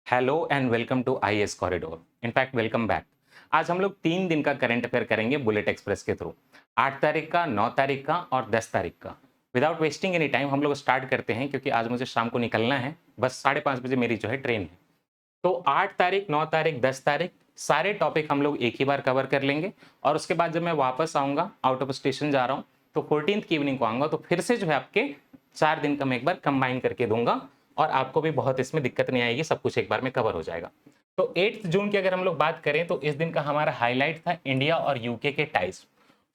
Hello and welcome to IAS corridor. In fact welcome back. आज हम लोग 3 दिन का करंट अफेयर करेंगे बुलेट एक्सप्रेस के थ्रू। 8 तारीख का, 9 तारीख का और 10 तारीख का। विदाउट वेस्टिंग एनी टाइम हम लोग स्टार्ट करते हैं, क्योंकि आज मुझे शाम को निकलना है। बस 5:30 बजे मेरी जो है ट्रेन है। तो 8 तारीख, 9 तारीख, 10 तारीख सारे टॉपिक हम लोग एक ही बार कवर कर लेंगे। और उसके बाद जब मैं वापस आऊँगा, आउट ऑफ स्टेशन जा रहा हूँ, तो 14th की इवनिंग को आऊँगा, तो फिर से जो है आपके 4 दिन का मैं एक बार कंबाइन करके दूँगा और आपको भी बहुत इसमें दिक्कत नहीं आएगी, सब कुछ एक बार में कवर हो जाएगा। तो 8 जून की अगर हम लोग बात करें तो इस दिन का हमारा हाइलाइट था इंडिया और यूके के टाइज।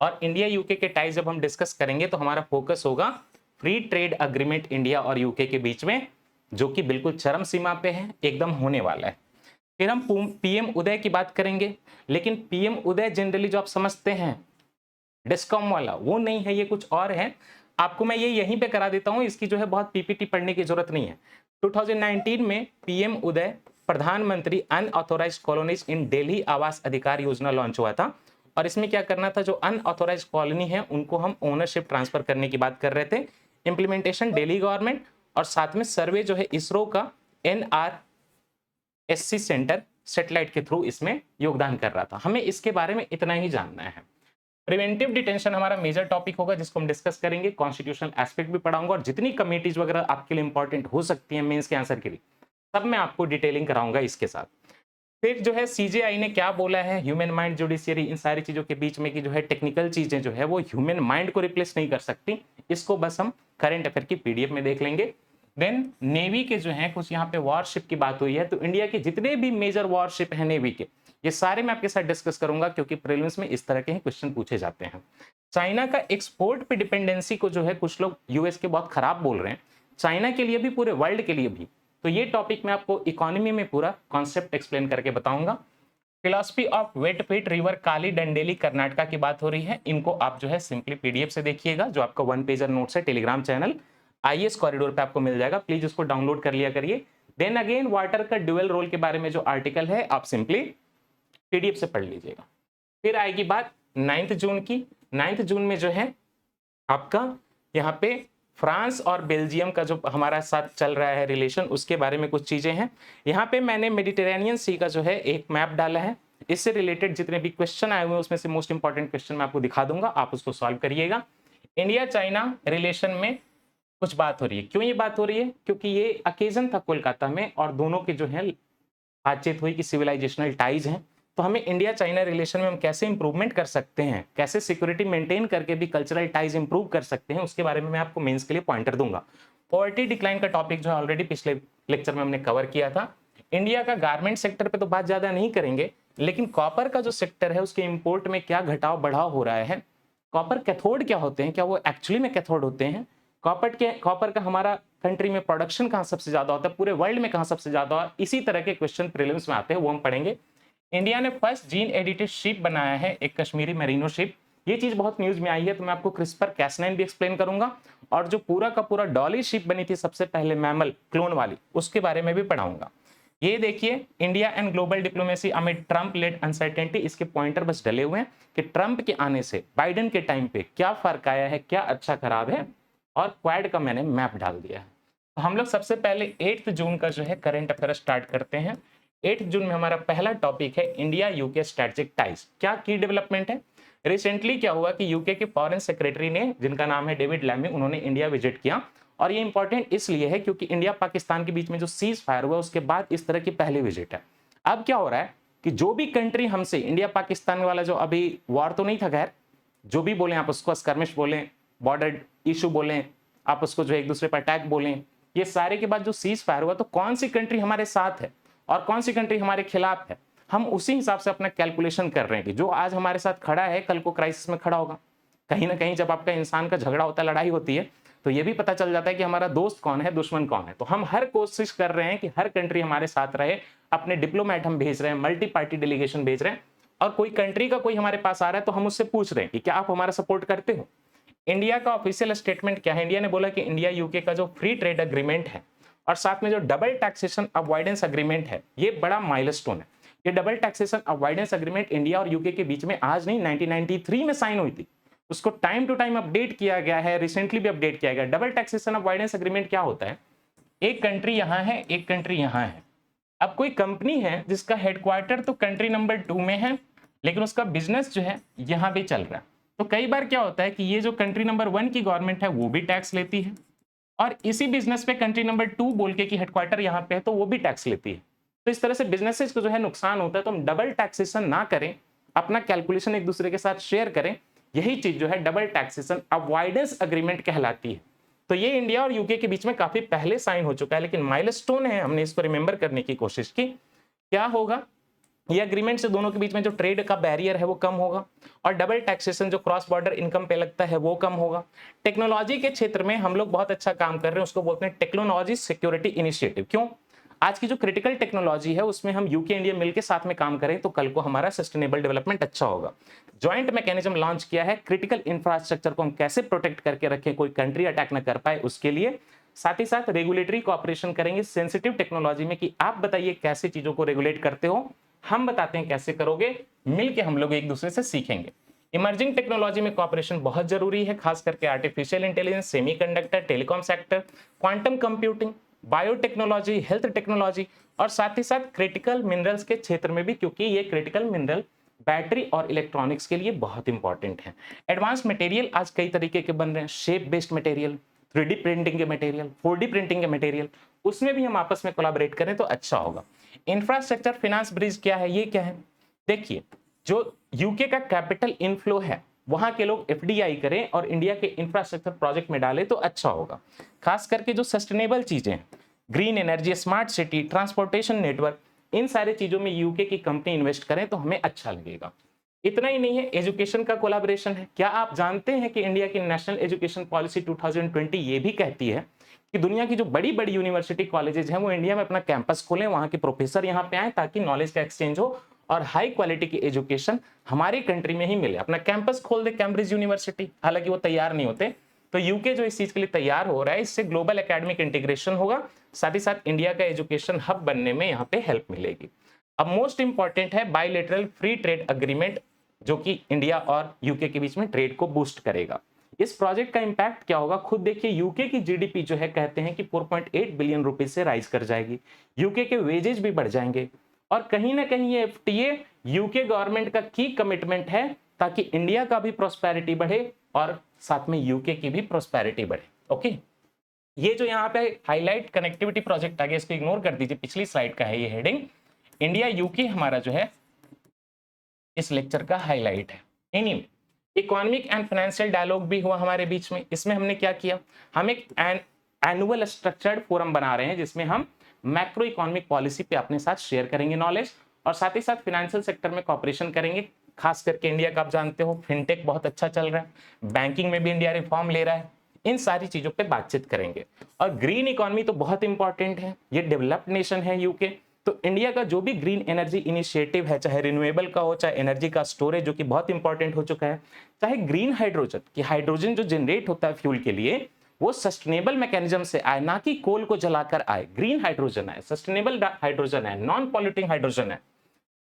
और इंडिया यूके के टाइज जब हम डिस्कस करेंगे तो हमारा फोकस होगा फ्री ट्रेड अग्रीमेंट इंडिया और यूके के बीच में, जो कि बिल्कुल चरम सीमा पे है, एकदम होने वाला है। फिर हम पीएम उदय की बात करेंगे, लेकिन पीएम उदय जनरली जो आप समझते हैं डिस्कॉम वाला, वो नहीं है, ये कुछ और है। आपको मैं ये यहीं पे करा देता हूं, इसकी जो है बहुत पीपीटी पढ़ने की जरूरत नहीं है। 2019 में पीएम उदय प्रधानमंत्री अनऑथोराइज कॉलोनीज इन दिल्ली आवास अधिकार योजना लॉन्च हुआ था। और इसमें क्या करना था, जो अनऑथोराइज कॉलोनी है उनको हम ओनरशिप ट्रांसफर करने की बात कर रहे थे। इंप्लीमेंटेशन दिल्ली गवर्नमेंट और साथ में सर्वे जो है इसरो का NRSC सेंटर सैटेलाइट के थ्रू इसमें योगदान कर रहा था। हमें इसके बारे में इतना ही जानना है। प्रिवेंटिव डिटेंशन हमारा मेजर टॉपिक होगा, जिसको हम डिस्कस करेंगे। कॉन्स्टिट्यूशनल एस्पेक्ट भी पढ़ाऊंगा और जितनी कमिटीज वगैरह आपके लिए इंपॉर्टेंट हो सकती हैं मेंस के आंसर के लिए, सब मैं आपको डिटेलिंग कराऊंगा इसके साथ। फिर जो है सीजेआई ने क्या बोला है, ह्यूमन माइंड, जुडिशियरी, इन सारी चीजों के बीच में की जो है टेक्निकल चीजें जो है वो ह्यूमन माइंड को रिप्लेस नहीं कर सकती। इसको बस हम करंट अफेयर की पीडीएफ में देख लेंगे। देन नेवी के जो है कुछ यहाँ पे वॉरशिप की बात हुई है, तो इंडिया के जितने भी मेजर वॉरशिप है नेवी के, ये सारे मैं आपके साथ डिस्कस करूंगा, क्योंकि प्रीलिम्स में इस तरह के ही क्वेश्चन पूछे जाते हैं। चाइना का एक्सपोर्ट पे डिपेंडेंसी को जो है कुछ लोग यूएस के बहुत खराब बोल रहे हैं, चाइना के लिए भी, पूरे वर्ल्ड के लिए भी। तो ये टॉपिक मैं आपको इकोनॉमी में पूरा कॉन्सेप्ट एक्सप्लेन करके बताऊंगा। फिलॉसफी ऑफ वेट पीट रिवर काली डंडेली कर्नाटका की बात हो रही है, इनको आप जो है सिंपली पीडीएफ से देखिएगा, जो आपका 1 पेजर नोट्स है, टेलीग्राम चैनल आईएएस कॉरिडोर पे आपको मिल जाएगा, प्लीज उसको डाउनलोड कर लिया करिए। देन अगेन वाटर का ड्यूअल रोल के बारे में जो आर्टिकल है, आप सिंपली पीडीएफ से पढ़ लीजिएगा। फिर आएगी बात 9 जून की। 9 जून में जो है आपका यहाँ पे फ्रांस और बेल्जियम का जो हमारा साथ चल रहा है रिलेशन, उसके बारे में कुछ चीजें हैं। यहाँ पे मैंने मेडिटेरेनियन सी का जो है एक मैप डाला है, इससे रिलेटेड जितने भी क्वेश्चन आए हुए हैं उसमें से मोस्ट इंपॉर्टेंट क्वेश्चन मैं आपको दिखा दूंगा, आप उसको सॉल्व करिएगा। इंडिया चाइना रिलेशन में कुछ बात हो रही है। क्यों ये बात हो रही है? क्योंकि ये अकेजन था कोलकाता में और दोनों के जो है बातचीत हुई कि सिविलाइजेशनल टाइज हैं। तो हमें इंडिया चाइना रिलेशन में हम कैसे इंप्रूवमेंट कर सकते हैं, कैसे सिक्योरिटी मेंटेन करके भी कल्चरल टाइज इंप्रूव कर सकते हैं, उसके बारे में मैं आपको मेंस के लिए पॉइंटर दूंगा। पॉवर्टी डिक्लाइन का टॉपिक जो है ऑलरेडी पिछले लेक्चर में हमने कवर किया था। इंडिया का गारमेंट सेक्टर पे तो बात ज्यादा नहीं करेंगे, लेकिन कॉपर का जो सेक्टर है उसके इंपोर्ट में क्या घटाव बढ़ाव हो रहा है, कॉपर कैथोड क्या होते हैं, क्या वो एक्चुअली में कैथोड होते हैं, कॉपर का हमारा कंट्री में प्रोडक्शन कहाँ सबसे ज्यादा होता है, पूरे वर्ल्ड में कहाँ सबसे ज्यादा, और इसी तरह के क्वेश्चन प्रीलिम्स में आते हैं, वो हम पढ़ेंगे। इंडिया ने फर्स्ट जीन एडिटेड शिप बनाया है, एक कश्मीरी मेरिनो शिप। ये चीज बहुत न्यूज में आई है, तो मैं आपको क्रिस्पर कैसनाइन भी एक्सप्लेन करूंगा। और जो पूरा का पूरा डॉली शिप बनी थी सबसे पहले मैमल क्लोन वाली, उसके बारे में भी पढ़ाऊंगा। ये देखिए, India and global diplomacy amid Trump led uncertainty, इसके पॉइंटर बस डले हुए हैं कि ट्रंप के आने से बाइडेन के टाइम पे क्या फर्क आया है, क्या अच्छा खराब है, और क्वाड का मैंने मैप डाल दिया है। तो हम लोग सबसे पहले 8 जून का जो है करंट अफेयर स्टार्ट करते हैं। 8 जून में हमारा पहला टॉपिक है इंडिया यूके स्ट्रेटेजिक टाइज। क्या की डेवलपमेंट है? रिसेंटली क्या हुआ कि यूके के फॉरेन सेक्रेटरी ने, जिनका नाम है डेविड लैमी, उन्होंने इंडिया विजिट किया। और ये इंपॉर्टेंट इसलिए है क्योंकि इंडिया पाकिस्तान के बीच में जो सीज फायर हुआ उसके बाद इस तरह की पहली विजिट है। अब क्या हो रहा है कि जो भी कंट्री हमसे, इंडिया पाकिस्तान वाला जो अभी वॉर तो नहीं था, खैर जो भी बोले आप उसको, स्कर्मिश बोलें, बॉर्डर इशू बोलें, आप उसको जो एक दूसरे पर अटैक बोलें, ये सारे के बाद जो सीज फायर हुआ, तो कौन सी कंट्री हमारे साथ है और कौन सी कंट्री हमारे खिलाफ है, हम उसी हिसाब से अपना कैलकुलेशन कर रहे हैं कि जो आज हमारे साथ खड़ा है कल को क्राइसिस में खड़ा होगा। कहीं ना कहीं जब आपका इंसान का झगड़ा होता है, लड़ाई होती है, तो ये भी पता चल जाता है कि हमारा दोस्त कौन है, दुश्मन कौन है। तो हम हर कोशिश कर रहे हैं कि हर कंट्री हमारे साथ रहे, अपने डिप्लोमेट हम भेज रहे हैं, मल्टी पार्टी डेलीगेशन भेज रहे हैं, और कोई कंट्री का कोई हमारे पास आ रहा है तो हम उससे पूछ रहे हैं कि क्या आप हमारा सपोर्ट करते हो। इंडिया का ऑफिशियल स्टेटमेंट क्या है? इंडिया ने बोला कि इंडिया यूके का जो फ्री ट्रेड अग्रीमेंट है और साथ में जो डबल टैक्सेशन अवॉइडेंस अग्रीमेंट है, ये बड़ा माइलस्टोन है। ये double taxation avoidance agreement India और यूके के बीच में आज नहीं, 1993 में साइन हुई थी। उसको टाइम टू टाइम अपडेट किया गया है, रिसेंटली भी अपडेट किया गया। डबल टैक्सेशन अवॉइडेंस अग्रीमेंट क्या होता है? एक कंट्री यहां है, एक कंट्री यहां है, अब कोई कंपनी है जिसका हेडक्वार्टर तो कंट्री नंबर 2 में है, लेकिन उसका बिजनेस जो है यहाँ भी चल रहा है, तो कई बार क्या होता है कि ये जो कंट्री नंबर 1 की गवर्नमेंट है वो भी टैक्स लेती है, और इसी बिजनेस पे कंट्री नंबर 2 बोल के कि हेडक्वार्टर यहाँ पे है तो वो भी टैक्स लेती है। तो इस तरह से बिजनेसेस को जो है नुकसान होता है, तो हम डबल टैक्सेशन ना करें, अपना कैलकुलेशन एक दूसरे के साथ शेयर करें। यही चीज जो है डबल टैक्सेशन अवॉइडेंस एग्रीमेंट कहलाती है। तो ये इंडिया और यूके के बीच में काफी पहले साइन हो चुका है, लेकिन माइलस्टोन है, हमने इसको रिमेंबर करने की कोशिश की। क्या होगा, ये एग्रीमेंट से दोनों के बीच में जो ट्रेड का बैरियर है वो कम होगा, और डबल टैक्सेशन जो क्रॉस बॉर्डर इनकम पे लगता है वो कम होगा। टेक्नोलॉजी के क्षेत्र में हम लोग बहुत अच्छा काम कर रहे हैं, उसको बोलते हैं टेक्नोलॉजी सिक्योरिटी इनिशिएटिव। क्यों? आज की जो क्रिटिकल टेक्नोलॉजी है उसमें हम यूके इंडिया मिलकर साथ में काम करें तो कल को हमारा सस्टेनेबल डेवलपमेंट अच्छा होगा। ज्वाइंट मैकेनिज्म लॉन्च किया है, क्रिटिकल इंफ्रास्ट्रक्चर को हम कैसे प्रोटेक्ट करके रखें, कोई कंट्री अटैक ना कर पाए उसके लिए। साथ ही साथ रेगुलेटरी कोऑपरेशन करेंगे सेंसिटिव टेक्नोलॉजी में, कि आप बताइए कैसे चीजों को रेगुलेट करते हो, हम बताते हैं कैसे करोगे, मिलके हम लोग एक दूसरे से सीखेंगे। इमर्जिंग टेक्नोलॉजी में कोऑपरेशन बहुत जरूरी है, खास करके artificial intelligence, semiconductor, telecom sector, quantum computing, biotechnology, health technology, और साथ ही साथ क्रिटिकल मिनरल्स के क्षेत्र में भी, क्योंकि ये क्रिटिकल मिनरल बैटरी और इलेक्ट्रॉनिक्स के लिए बहुत इंपॉर्टेंट है। एडवांस मटेरियल आज कई तरीके के बन रहे हैं, shape based material, 3D printing के मटेरियल, 4D प्रिंटिंग के मटेरियल, उसमें भी हम आपस में कोलैबोरेट करें तो अच्छा होगा। इंफ्रास्ट्रक्चर फाइनेंस ब्रिज क्या है, ये क्या है? देखिए, जो यूके का कैपिटल इनफ्लो है वहां के लोग एफडीआई करें और इंडिया के इंफ्रास्ट्रक्चर प्रोजेक्ट में डालें तो अच्छा होगा। खास करके जो सस्टेनेबल चीजें हैं, green energy, smart city, transportation network, इन सारे चीजों में यूके की कंपनी इन्वेस्ट करें तो हमें अच्छा लगेगा। इतना ही नहीं है, एजुकेशन का कोलैबोरेशन है। क्या आप जानते हैं कि इंडिया की नेशनल एजुकेशन पॉलिसी 2020 ये भी कहती है कि दुनिया की जो बड़ी बड़ी यूनिवर्सिटी कॉलेजेस हैं वो इंडिया में अपना कैंपस खोलें, वहां के प्रोफेसर यहाँ पे आए ताकि नॉलेज का एक्सचेंज हो और हाई क्वालिटी की एजुकेशन हमारी कंट्री में ही मिले। अपना कैंपस खोल दे कैम्ब्रिज यूनिवर्सिटी, हालांकि वो तैयार नहीं होते, तो यूके जो इस चीज के लिए तैयार हो रहा है, इससे ग्लोबल एकेडमिक इंटीग्रेशन होगा, साथ ही साथ इंडिया का एजुकेशन हब बनने में यहाँ पे हेल्प मिलेगी। अब मोस्ट इंपॉर्टेंट है बायलैटरल फ्री ट्रेड अग्रीमेंट, जो कि इंडिया और यूके के बीच में ट्रेड को बूस्ट करेगा। इस प्रोजेक्ट का इंपैक्ट क्या होगा, खुद देखिए, यूके की जीडीपी जो है कहते हैं कि 4.8 बिलियन रुपीज से राइज कर जाएगी, यूके के वेजेज भी बढ़ जाएंगे, और कहीं ना कहीं ये एफटीए यूके गवर्नमेंट का की कमिटमेंट है ताकि इंडिया का भी प्रोस्पेरिटी बढ़े और साथ में यूके की भी प्रोस्पेरिटी बढ़े। ओके, ये जो यहाँ पे हाईलाइट कनेक्टिविटी प्रोजेक्ट आ गया, इसको इग्नोर कर दीजिए, पिछली स्लाइड का है ये हेडिंग। इंडिया यूके हमारा जो है इस लेक्चर का हाईलाइट है। Anyway, economic and financial dialogue भी हुआ हमारे बीच में। इसमें हमने क्या किया, हम एक एनुअल स्ट्रक्चर्ड फोरम बना रहे हैं जिसमें हम मैक्रो इकोनॉमिक पॉलिसी पे अपने साथ शेयर करेंगे नॉलेज, और साथ ही साथ फाइनेंशियल सेक्टर में कॉपरेशन करेंगे। खास करके इंडिया का आप जानते हो फिनटेक बहुत अच्छा चल रहा है, बैंकिंग में भी इंडिया रिफॉर्म ले रहा है, इन सारी चीजों पे बातचीत करेंगे। और ग्रीन इकोनॉमी तो बहुत इंपॉर्टेंट है, ये डेवलप्ड नेशन है यूके, तो इंडिया का जो भी ग्रीन एनर्जी इनिशिएटिव है, चाहे रिन्यूएबल का हो, चाहे एनर्जी का स्टोरेज जो कि बहुत इंपॉर्टेंट हो चुका है, चाहे ग्रीन हाइड्रोजन, कि हाइड्रोजन जो जनरेट होता है फ्यूल के लिए वो सस्टेनेबल मैकेनिज्म से आए, ना कि कोल को जलाकर आए। ग्रीन हाइड्रोजन है, सस्टेनेबल हाइड्रोजन है, नॉन पॉल्यूटिंग हाइड्रोजन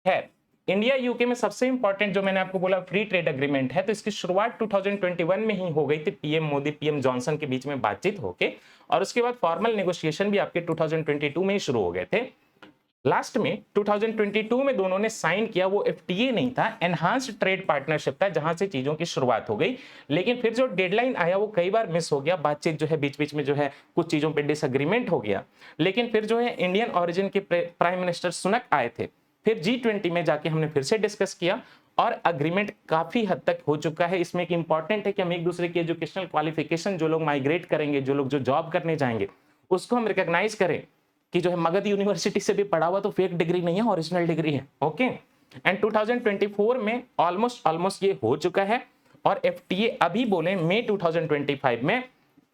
है। इंडिया यूके में सबसे इंपॉर्टेंट जो मैंने आपको बोला फ्री ट्रेड एग्रीमेंट है, तो इसकी शुरुआत 2021 में ही हो गई थी, पीएम मोदी पीएम जॉनसन के बीच में बातचीत होके, और उसके बाद फॉर्मल नेगोशिएशन भी आपके 2022 में ही शुरू हो गए थे। लास्ट में 2022 में दोनों ने साइन किया, वो एफटीए नहीं था, एनहांस्ड ट्रेड पार्टनरशिप था, जहां से चीजों की शुरुआत हो गई। लेकिन फिर जो डेडलाइन आया वो कई बार मिस हो गया, बातचीत जो है बीच बीच में जो है कुछ चीजों पे डिसएग्रीमेंट हो गया। लेकिन फिर जो है इंडियन ओरिजिन के प्राइम मिनिस्टर सुनक आए थे, फिर G20 में जाके हमने फिर से डिस्कस किया और अग्रीमेंट काफी हद तक हो चुका है। इसमें एक इंपॉर्टेंट है कि हम एक दूसरे की एजुकेशनल क्वालिफिकेशन, जो लोग माइग्रेट करेंगे, जो लोग जो जॉब करने जाएंगे, उसको हम रिकॉग्नाइज करें कि जो है मगध यूनिवर्सिटी से भी पढ़ा हुआ तो फेक डिग्री नहीं है, ओरिजिनल डिग्री है। ओके, एंड 2024 में ऑलमोस्ट ये हो चुका है, और एफटीए अभी बोले मई 2025 में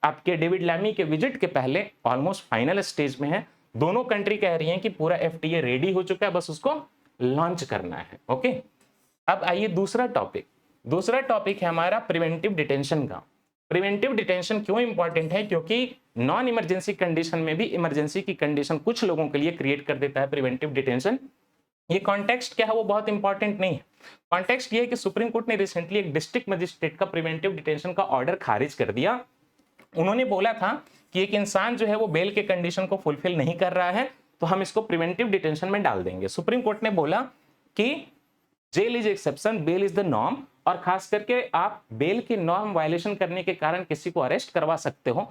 आपके डेविड लैमी के विजिट के पहले ऑलमोस्ट फाइनल स्टेज में है। दोनों कंट्री कह रही हैं कि पूरा एफटीए रेडी हो चुका है, बस उसको लॉन्च करना है। ओके, अब आइए दूसरा टॉपिक है हमारा प्रिवेंटिव डिटेंशन का। प्रिवेंटिव डिटेंशन क्यों इंपॉर्टेंट है, क्योंकि नॉन इमरजेंसी कंडीशन में भी इमरजेंसी की कंडीशन कुछ लोगों के लिए क्रिएट कर देता है प्रिवेंटिव डिटेंशन। ये कॉन्टेक्स्ट क्या है वो बहुत इंपॉर्टेंट नहीं है। कॉन्टेक्स्ट ये है कि सुप्रीम कोर्ट ने रिसेंटली एक डिस्ट्रिक्ट मजिस्ट्रेट का प्रिवेंटिव डिटेंशन का ऑर्डर खारिज कर दिया। उन्होंने बोला था कि एक इंसान जो है वो बेल के कंडीशन को फुलफिल नहीं कर रहा है, तो हम इसको प्रिवेंटिव डिटेंशन में डाल देंगे। सुप्रीम कोर्ट ने बोला कि jail is exception, bail is the norm, और खास करके आप बेल की नॉर्म वायलेशन करने के कारण किसी को अरेस्ट करवा सकते हो,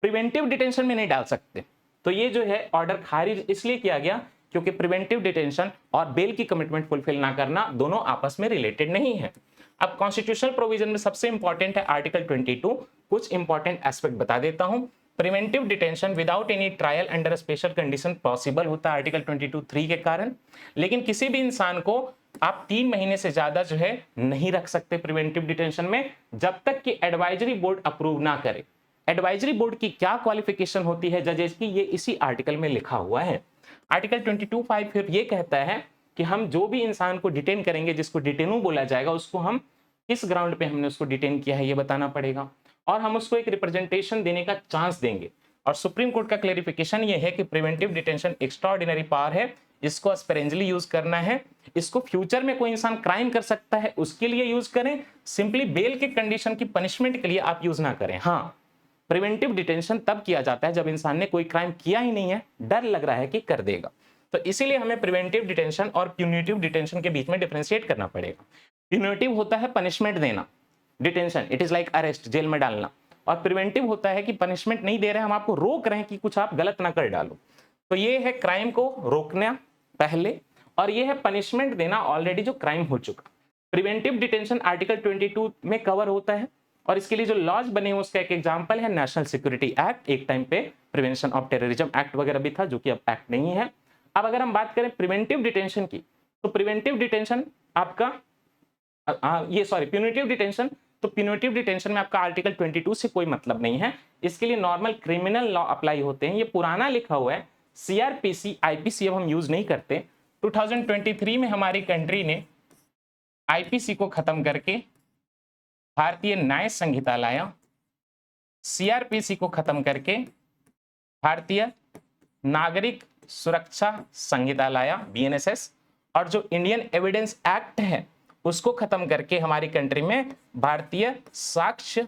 प्रिवेंटिव डिटेंशन में नहीं डाल सकते। तो ये जो है ऑर्डर खारिज इसलिए किया गया क्योंकि प्रिवेंटिव डिटेंशन और बेल की कमिटमेंट फुलफिल ना करना दोनों आपस में रिलेटेड नहीं है। अब कॉन्स्टिट्यूशनल प्रोविजन में सबसे इंपॉर्टेंट है आर्टिकल 22। कुछ इंपॉर्टेंट एस्पेक्ट बता देता हूं। Preventive detention without any trial under special condition possible होता है आर्टिकल 22(3) के कारण, लेकिन किसी भी इंसान को आप 3 महीने से ज्यादा जो है नहीं रख सकते प्रिवेंटिव डिटेंशन में, जब तक कि एडवाइजरी बोर्ड अप्रूव ना करे। एडवाइजरी बोर्ड की क्या क्वालिफिकेशन होती है जजेस की, ये इसी आर्टिकल में लिखा हुआ है। आर्टिकल 22(5) फिर ये कहता है कि हम जो भी इंसान को डिटेन करेंगे, जिसको डिटेनू बोला जाएगा, उसको हम किस ग्राउंड पे हमने उसको डिटेन किया है ये बताना पड़ेगा, और हम उसको एक रिप्रेजेंटेशन देने का चांस देंगे। और सुप्रीम कोर्ट का क्लेरिफिकेशन ये है कि प्रिवेंटिव डिटेंशन एक्स्ट्राऑर्डिनरी पावर है, इसको स्पेरेंजली यूज करना है। इसको फ्यूचर में कोई इंसान क्राइम कर सकता है उसके लिए यूज करें, सिंपली बेल के कंडीशन की पनिशमेंट के लिए आप यूज ना करें। हाँ, प्रिवेंटिव डिटेंशन तब किया जाता है जब इंसान ने कोई क्राइम किया ही नहीं है, डर लग रहा है कि कर देगा, तो इसीलिए हमें प्रिवेंटिव डिटेंशन और प्यूनिटिव डिटेंशन के बीच में डिफरेंशिएट करना पड़ेगा। प्यूनिटिव होता है पनिशमेंट देना, detention it is like arrest, jail में डालना, और प्रिवेंटिव होता है कि पनिशमेंट नहीं दे रहे हैं, हम आपको रोक रहे हैं कि कुछ आप गलत ना कर डालो। तो ये है क्राइम को रोकना पहले, और ये है पनिशमेंट देना ऑलरेडी जो क्राइम हो चुका। प्रिवेंटिव डिटेंशन आर्टिकल 22 में कवर होता है, और इसके लिए जो लॉज बने हैं उसका एक एग्जांपल है नेशनल सिक्योरिटी एक्ट, एक टाइम पे प्रिवेंशन ऑफ टेररिज्म एक्ट वगैरह भी था जो कि अब एक्ट नहीं है। अब अगर हम बात करें प्रिवेंटिव डिटेंशन की, तो प्रिवेंटिव डिटेंशन आपका प्यूनिटिव डिटेंशन, तो प्यूनिटिव डिटेंशन में आपका आर्टिकल 22 से कोई मतलब नहीं है, इसके लिए नॉर्मल क्रिमिनल लॉ अप्लाई होते हैं। ये पुराना लिखा हुआ है, सीआरपीसी आईपीसी अब हम यूज नहीं करते। 2023 में हमारी कंट्री ने आईपीसी को खत्म करके भारतीय न्याय संहिता लाया, सीआरपीसी को खत्म करके भारतीय नागरिक सुरक्षा संहिता लाया बीएनएसएस, और जो इंडियन एविडेंस एक्ट है उसको खत्म करके हमारी कंट्री में भारतीय साक्ष्य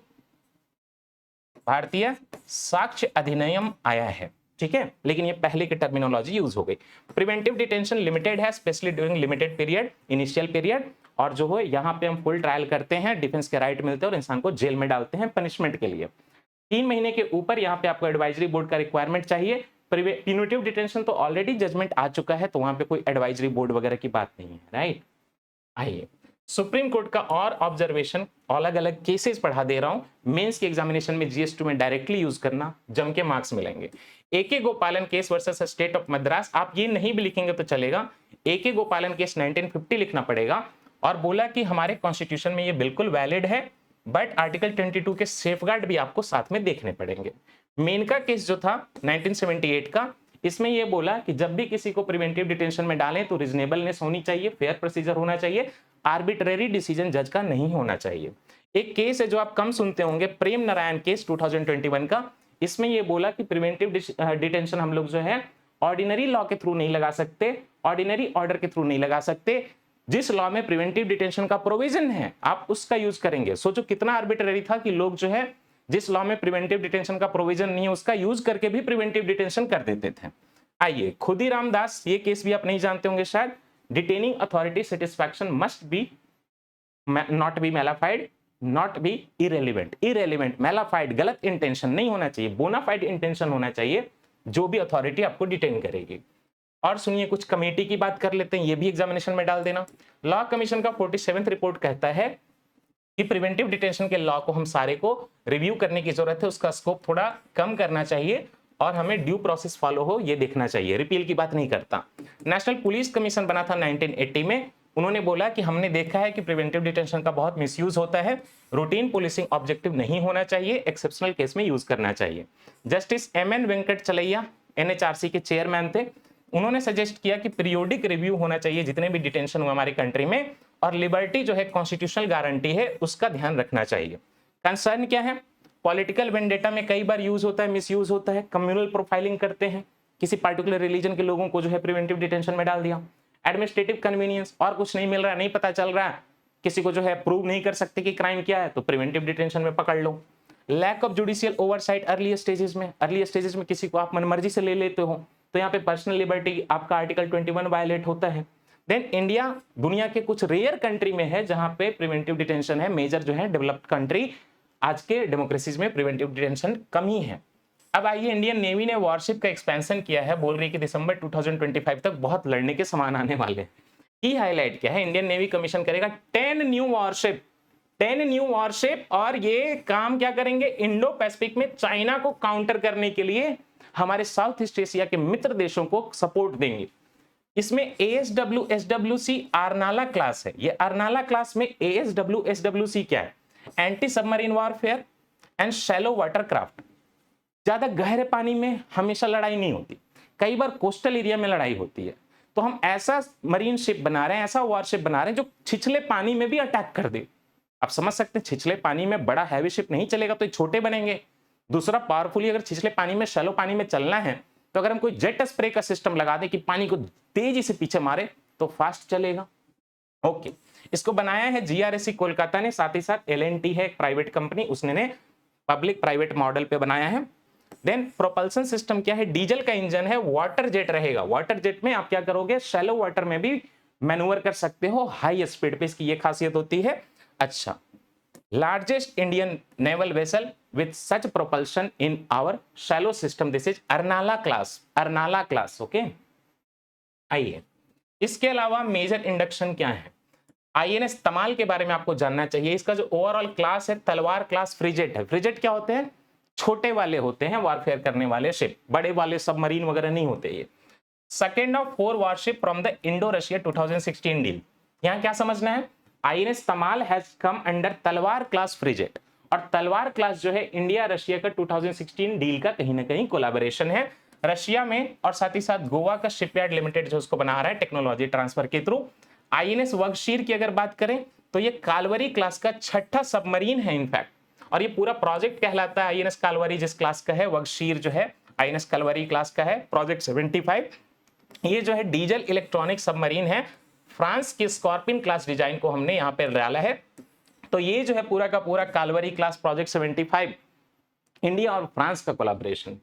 अधिनियम आया है। ठीक है, लेकिन ये पहले की टर्मिनोलॉजी यूज हो गई। प्रिवेंटिव डिटेंशन लिमिटेड है, specially during limited period, initial period, और जो है यहाँ पे हम फुल ट्रायल करते हैं, डिफेंस के राइट मिलते हैं और इंसान को जेल में डालते हैं पनिशमेंट के लिए। 3 महीने के ऊपर यहाँ पे आपको एडवाइजरी बोर्ड का रिक्वायरमेंट चाहिए। प्यूनिटिव डिटेंशन तो ऑलरेडी जजमेंट आ चुका है, तो वहां पे कोई एडवाइजरी बोर्ड वगैरह की बात नहीं है, राइट। आइए सुप्रीम कोर्ट का और ऑब्जर्वेशन, अलग अलग केसेस पढ़ा दे रहा हूं, मेंस के एग्जामिनेशन में जीएस2 में डायरेक्टली यूज करना, जम के मार्क्स मिलेंगे। AK गोपालन case versus state of Madras, आप ये नहीं भी लिखेंगे तो चलेगा, AK गोपालन केस 1950 लिखना पड़ेगा। और बोला कि हमारे कॉन्स्टिट्यूशन में ये बिल्कुल वैलिड है, बट आर्टिकल 22 के सेफगार्ड भी आपको साथ में देखने पड़ेंगे। मेनका केस जो था 1978 का, इसमें यह बोला कि जब भी किसी को प्रिवेंटिव डिटेंशन में डालें तो रीजनेबलनेस होनी चाहिए, फेयर प्रोसीजर होना चाहिए, आर्बिट्रेरी डिसीजन जज का नहीं होना चाहिए। एक केस है जो आप कम सुनते होंगे, प्रेम नारायण केस 2021 का, इसमें यह बोला कि प्रिवेंटिव डिटेंशन हम लोग जो है ऑर्डिनरी लॉ के थ्रू नहीं लगा सकते, ऑर्डिनरी ऑर्डर के थ्रू नहीं लगा सकते, जिस लॉ में प्रिवेंटिव डिटेंशन का प्रोविजन है आप उसका यूज करेंगे। सोचो कितना आर्बिट्रेरी था कि लोग जो है जिस लॉ में प्रिवेंटिव डिटेंशन का प्रोविजन नहीं है उसका यूज करके भी प्रिवेंटिव डिटेंशन कर देते थे। आइए खुदीराम दास, ये केस भी आप नहीं जानते होंगे शायद, detaining authority satisfaction must be not be mala fide, not be irrelevant, irrelevant mala fide गलत इंटेंशन नहीं होना चाहिए, बोनाफाइड इंटेंशन होना चाहिए जो भी अथॉरिटी आपको डिटेन करेगी। और सुनिए कुछ कमेटी की बात कर लेते हैं, ये भी एग्जामिनेशन में डाल देना। लॉ कमीशन का 47th रिपोर्ट कहता है कि प्रिवेंटिव डिटेंशन के लॉ को हम सारे को रिव्यू करने की जरूरत है, उसका स्कोप थोड़ा कम करना चाहिए और हमें ड्यू प्रोसेस फॉलो हो ये देखना चाहिए, रिपील की बात नहीं करता। नेशनल पुलिस कमीशन बना था 1980 में, उन्होंने बोला कि हमने देखा है कि प्रिवेंटिव डिटेंशन का बहुत मिसयूज होता है, रूटीन पुलिसिंग ऑब्जेक्टिव नहीं होना चाहिए, एक्सेप्शनल केस में यूज करना चाहिए। जस्टिस MN वेंकट चलैया NHRC के चेयरमैन थे, उन्होंने सजेस्ट किया कि पीरियोडिक रिव्यू होना चाहिए जितने भी डिटेंशन हुआ हमारी कंट्री में, और लिबर्टी जो है कॉन्स्टिट्यूशनल गारंटी है उसका ध्यान रखना चाहिए। कंसर्न क्या है, पॉलिटिकल वेंडेटा में कई बार यूज होता है, मिसयूज होता है, कम्युनल प्रोफाइलिंग करते हैं, किसी पार्टिकुलर रिलीजन के लोगों को जो है प्रिवेंटिव डिटेंशन में डाल दिया। एडमिनिस्ट्रेटिव कन्वीनियंस, और कुछ नहीं मिल रहा, नहीं पता चल रहा है, किसी को जो है प्रूव नहीं कर सकते कि क्राइम क्या है, तो प्रिवेंटिव डिटेंशन में पकड़ लो। Lack of judicial oversight early stages में, अर्ली स्टेजेस में किसी को आप मनमर्जी से ले लेते हो, तो यहाँ पे पर्सनल लिबर्टी आपका आर्टिकल 21 वायलेट होता है। देन इंडिया दुनिया के कुछ रेयर कंट्री में है जहां पे प्रिवेंटिव डिटेंशन है, मेजर जो है डेवलप्ड कंट्री आज के डेमोक्रेसीज में प्रिवेंटिव डिटेंशन कम ही है। अब आइए, इंडियन नेवी ने वॉरशिप का एक्सपेंशन किया है, बोल रही है कि दिसंबर 2025 तक बहुत लड़ने के समान आने वाले। की हाईलाइट क्या है, इंडियन नेवी कमीशन करेगा 10 न्यू वॉरशिप, 10 न्यू वॉरशिप, और ये काम क्या करेंगे, इंडो पैसिफिक में चाइना को काउंटर करने के लिए हमारे साउथ ईस्ट एशिया के मित्र देशों को सपोर्ट देंगे। इसमें ASWSWC आरनाला क्लास है। ये आरनाला क्लास में ASWSWC क्या है, anti submarine warfare and shallow water craft. ज्यादा गहरे पानी में हमेशा लड़ाई नहीं होती, कई बार कोस्टल एरिया में लड़ाई होती है। तो हम ऐसा मरीन शिप बना रहे हैं, ऐसा वॉरशिप बना रहे हैं जो छिछले पानी में भी अटैक कर दे। आप समझ सकते हैं, छिछले पानी में बड़ा हैवी शिप नहीं चलेगा तो ये छोटे बनेंगे। दूसरा, पावरफुली अगर छिछले पानी में, शैलो पानी में चलना है तो अगर हम कोई जेट स्प्रे का सिस्टम लगा दें कि पानी को तेजी से पीछे मारे तो फास्ट चलेगा। ओके, इसको बनाया है GRSC कोलकाता ने, साथ ही साथ L&T है एक प्राइवेट कंपनी, उसने पब्लिक प्राइवेट मॉडल पे बनाया है। देन प्रोपल्सन सिस्टम क्या है, डीजल का इंजन है, वाटर जेट रहेगा। वाटर जेट में आप क्या करोगे, शैलो वाटर में भी मैन्यूवर कर सकते हो हाई स्पीड पे, इसकी ये खासियत होती है। अच्छा, largest Indian naval vessel with such propulsion in our shallow system, this is Arnala class, Arnala class. Okay, आइए, इसके अलावा मेजर इंडक्शन क्या है, INS तमाल के बारे में आपको जानना चाहिए। इसका जो ओवरऑल क्लास है, तलवार क्लास फ्रिजेट है। फ्रिजेट क्या होते हैं, छोटे वाले होते हैं वॉरफेयर करने वाले शिप, बड़े वाले सबमरीन वगैरह नहीं होते ये। Second of 4 worship from the Indo Russia 2016 deal. यहाँ क्या समझना है, INS Tamal has come under तलवार क्लास फ्रिजेट, और तलवार क्लास जो है इंडिया रशिया का 2016 डील का कहीं ना कहीं कोलैबोरेशन है रशिया में, और साथ ही साथ गोवा का शिपयार्ड लिमिटेड जो उसको बना रहा है टेक्नोलॉजी ट्रांसफर के थ्रू। INS वगशीर की अगर बात करें तो ये कालवरी क्लास का 6ठा सबमरीन है इनफैक्ट, और ये पूरा प्रोजेक्ट कहलाता है INS कालवरी, जिस क्लास का है। वगशीर जो है INS कालवरी क्लास का है, प्रोजेक्ट 75। ये जो है डीजल इलेक्ट्रॉनिक सबमरीन है, फ्रांस की स्कॉर्पियन क्लास डिजाइन को हमने यहाँ पे डाला है। तो ये जो है पूरा का पूरा कालवरी क्लास प्रोजेक्ट 75 इंडिया और फ्रांस का कोलैबोरेशन।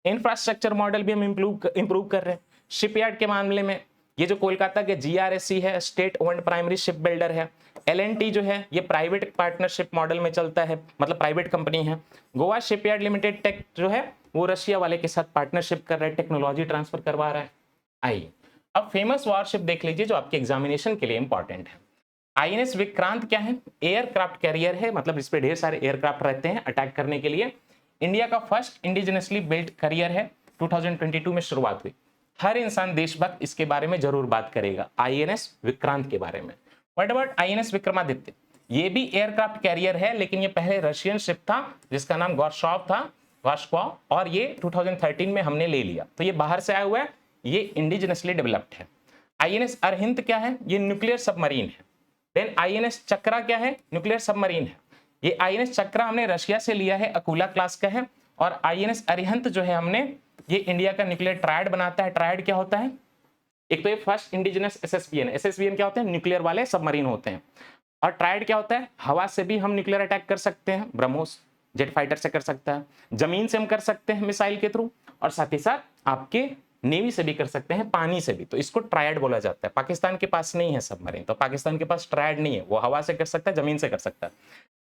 इंफ्रास्ट्रक्चर मॉडल भी हम इंप्रूव कर रहे हैं। शिपयार्ड के मामले में ये जो कोलकाता के GRSC है, state owned primary ship builder है। L&T जो है ये प्राइवेट पार्टनरशिप मॉडल में चलता है, मतलब प्राइवेट कंपनी है। गोवा शिपयार्ड लिमिटेड टेक जो है वो रशिया वाले के साथ पार्टनरशिप कर रहा है, टेक्नोलॉजी ट्रांसफर करवा रहा है। आइए, अब फेमस वॉरशिप देख लीजिए जो आपके एग्जामिनेशन के लिए इंपॉर्टेंट है। INS विक्रांत क्या है, एयरक्राफ्ट कैरियर है, मतलब इस पे ढेर सारे एयरक्राफ्ट रहते हैं अटैक करने के लिए। इंडिया का फर्स्ट इंडिजिनसली बिल्ट कैरियर है, 2022 में शुरुआत हुई। हर इंसान देशभक्त इसके बारे में जरूर बात करेगा, INS विक्रांत के बारे में। व्हाट अबाउट INS विक्रमादित्य, ये भी एयरक्राफ्ट कैरियर है, लेकिन ये पहले रशियन शिप था जिसका नाम गॉर्शकॉव था, गॉर्शकॉव, और ये 2013 में हमने ले लिया, तो ये बाहर से आया हुआ है, ये इंडिजिनसली डेवलप्ड है। INS अरहिंद क्या है, ये न्यूक्लियर सबमरीन है। देन INS चक्रा क्या है, न्यूक्लियर सबमरीन है। ये INS चक्रा हमने रशिया से लिया है, अकुला क्लास का है। और INS अरिहंत जो है हमने, ये इंडिया का न्यूक्लियर ट्रायड बनाता है। ट्रायड क्या होता है, एक तो ये फर्स्ट इंडिजिनस SSBN क्या होते हैं, न्यूक्लियर वाले सबमरीन होते हैं। और ट्रायड क्या होता है, हवा से भी हम न्यूक्लियर अटैक कर सकते हैं, ब्रह्मोस जेट फाइटर से कर सकता है, जमीन से हम कर सकते हैं मिसाइल के थ्रू, और साथ ही साथ आपके नेवी से भी कर सकते हैं, पानी से भी। तो इसको ट्रायड बोला जाता है। पाकिस्तान के पास नहीं है सबमरीन, तो पाकिस्तान के पास ट्रायड नहीं है, वो हवा से कर सकता है, जमीन से कर सकता है।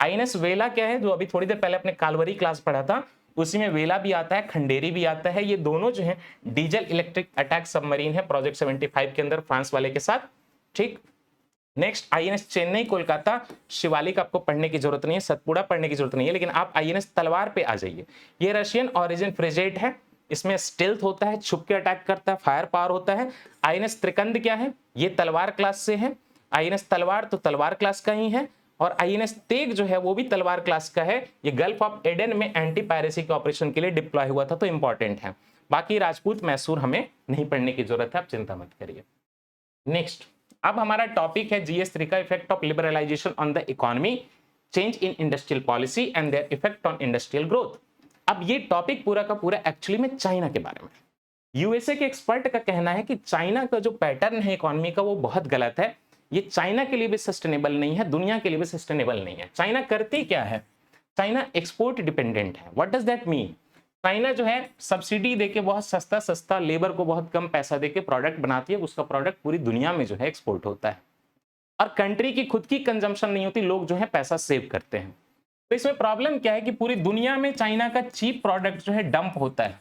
INS वेला क्या है, जो अभी थोड़ी देर पहले अपने कालवरी क्लास पढ़ा था, उसी में वेला भी आता है, खंडेरी भी आता है। ये दोनों जो है डीजल इलेक्ट्रिक अटैक सबमरीन है प्रोजेक्ट 75 के अंदर फ्रांस वाले के साथ। ठीक, नेक्स्ट INS चेन्नई कोलकाता शिवालिक आपको पढ़ने की जरूरत नहीं है, सतपुड़ा पढ़ने की जरूरत नहीं है, लेकिन आप INS तलवार पे आ जाइए। ये रशियन ऑरिजिन फ्रिगेट है, इसमें स्टेल्थ होता है, छुप के अटैक करता है, फायर पावर होता है। INS त्रिकंद क्या है, ये तलवार क्लास से है। INS तलवार तो तलवार क्लास का ही है, और INS तेग जो है वो भी तलवार क्लास का है। ये गल्फ ऑफ एडन में एंटी पायरेसी के ऑपरेशन के लिए डिप्लॉय हुआ था, तो इंपॉर्टेंट है। बाकी राजपूत मैसूर हमें नहीं पढ़ने की जरूरत है, आप चिंता मत करिए। नेक्स्ट, अब हमारा टॉपिक है GS3 का effect of liberalization on the economy, change in industrial policy and their effect on industrial growth. अब ये टॉपिक पूरा का पूरा एक्चुअली में चाइना के बारे में। यूएसए के एक्सपर्ट का कहना है कि चाइना का जो पैटर्न है इकोनॉमी का वो बहुत गलत है, ये चाइना के लिए भी सस्टेनेबल नहीं है, दुनिया के लिए भी सस्टेनेबल नहीं है। चाइना करती क्या है, चाइना एक्सपोर्ट डिपेंडेंट है। What does that mean, China जो है सब्सिडी देके बहुत सस्ता सस्ता लेबर को बहुत कम पैसा देके प्रोडक्ट बनाती है, उसका प्रोडक्ट पूरी दुनिया में जो है एक्सपोर्ट होता है और कंट्री की खुद की कंजम्पशन नहीं होती, लोग जो है पैसा सेव करते हैं। तो इसमें प्रॉब्लम क्या है कि पूरी दुनिया में चाइना का चीप प्रोडक्ट जो है डंप होता है।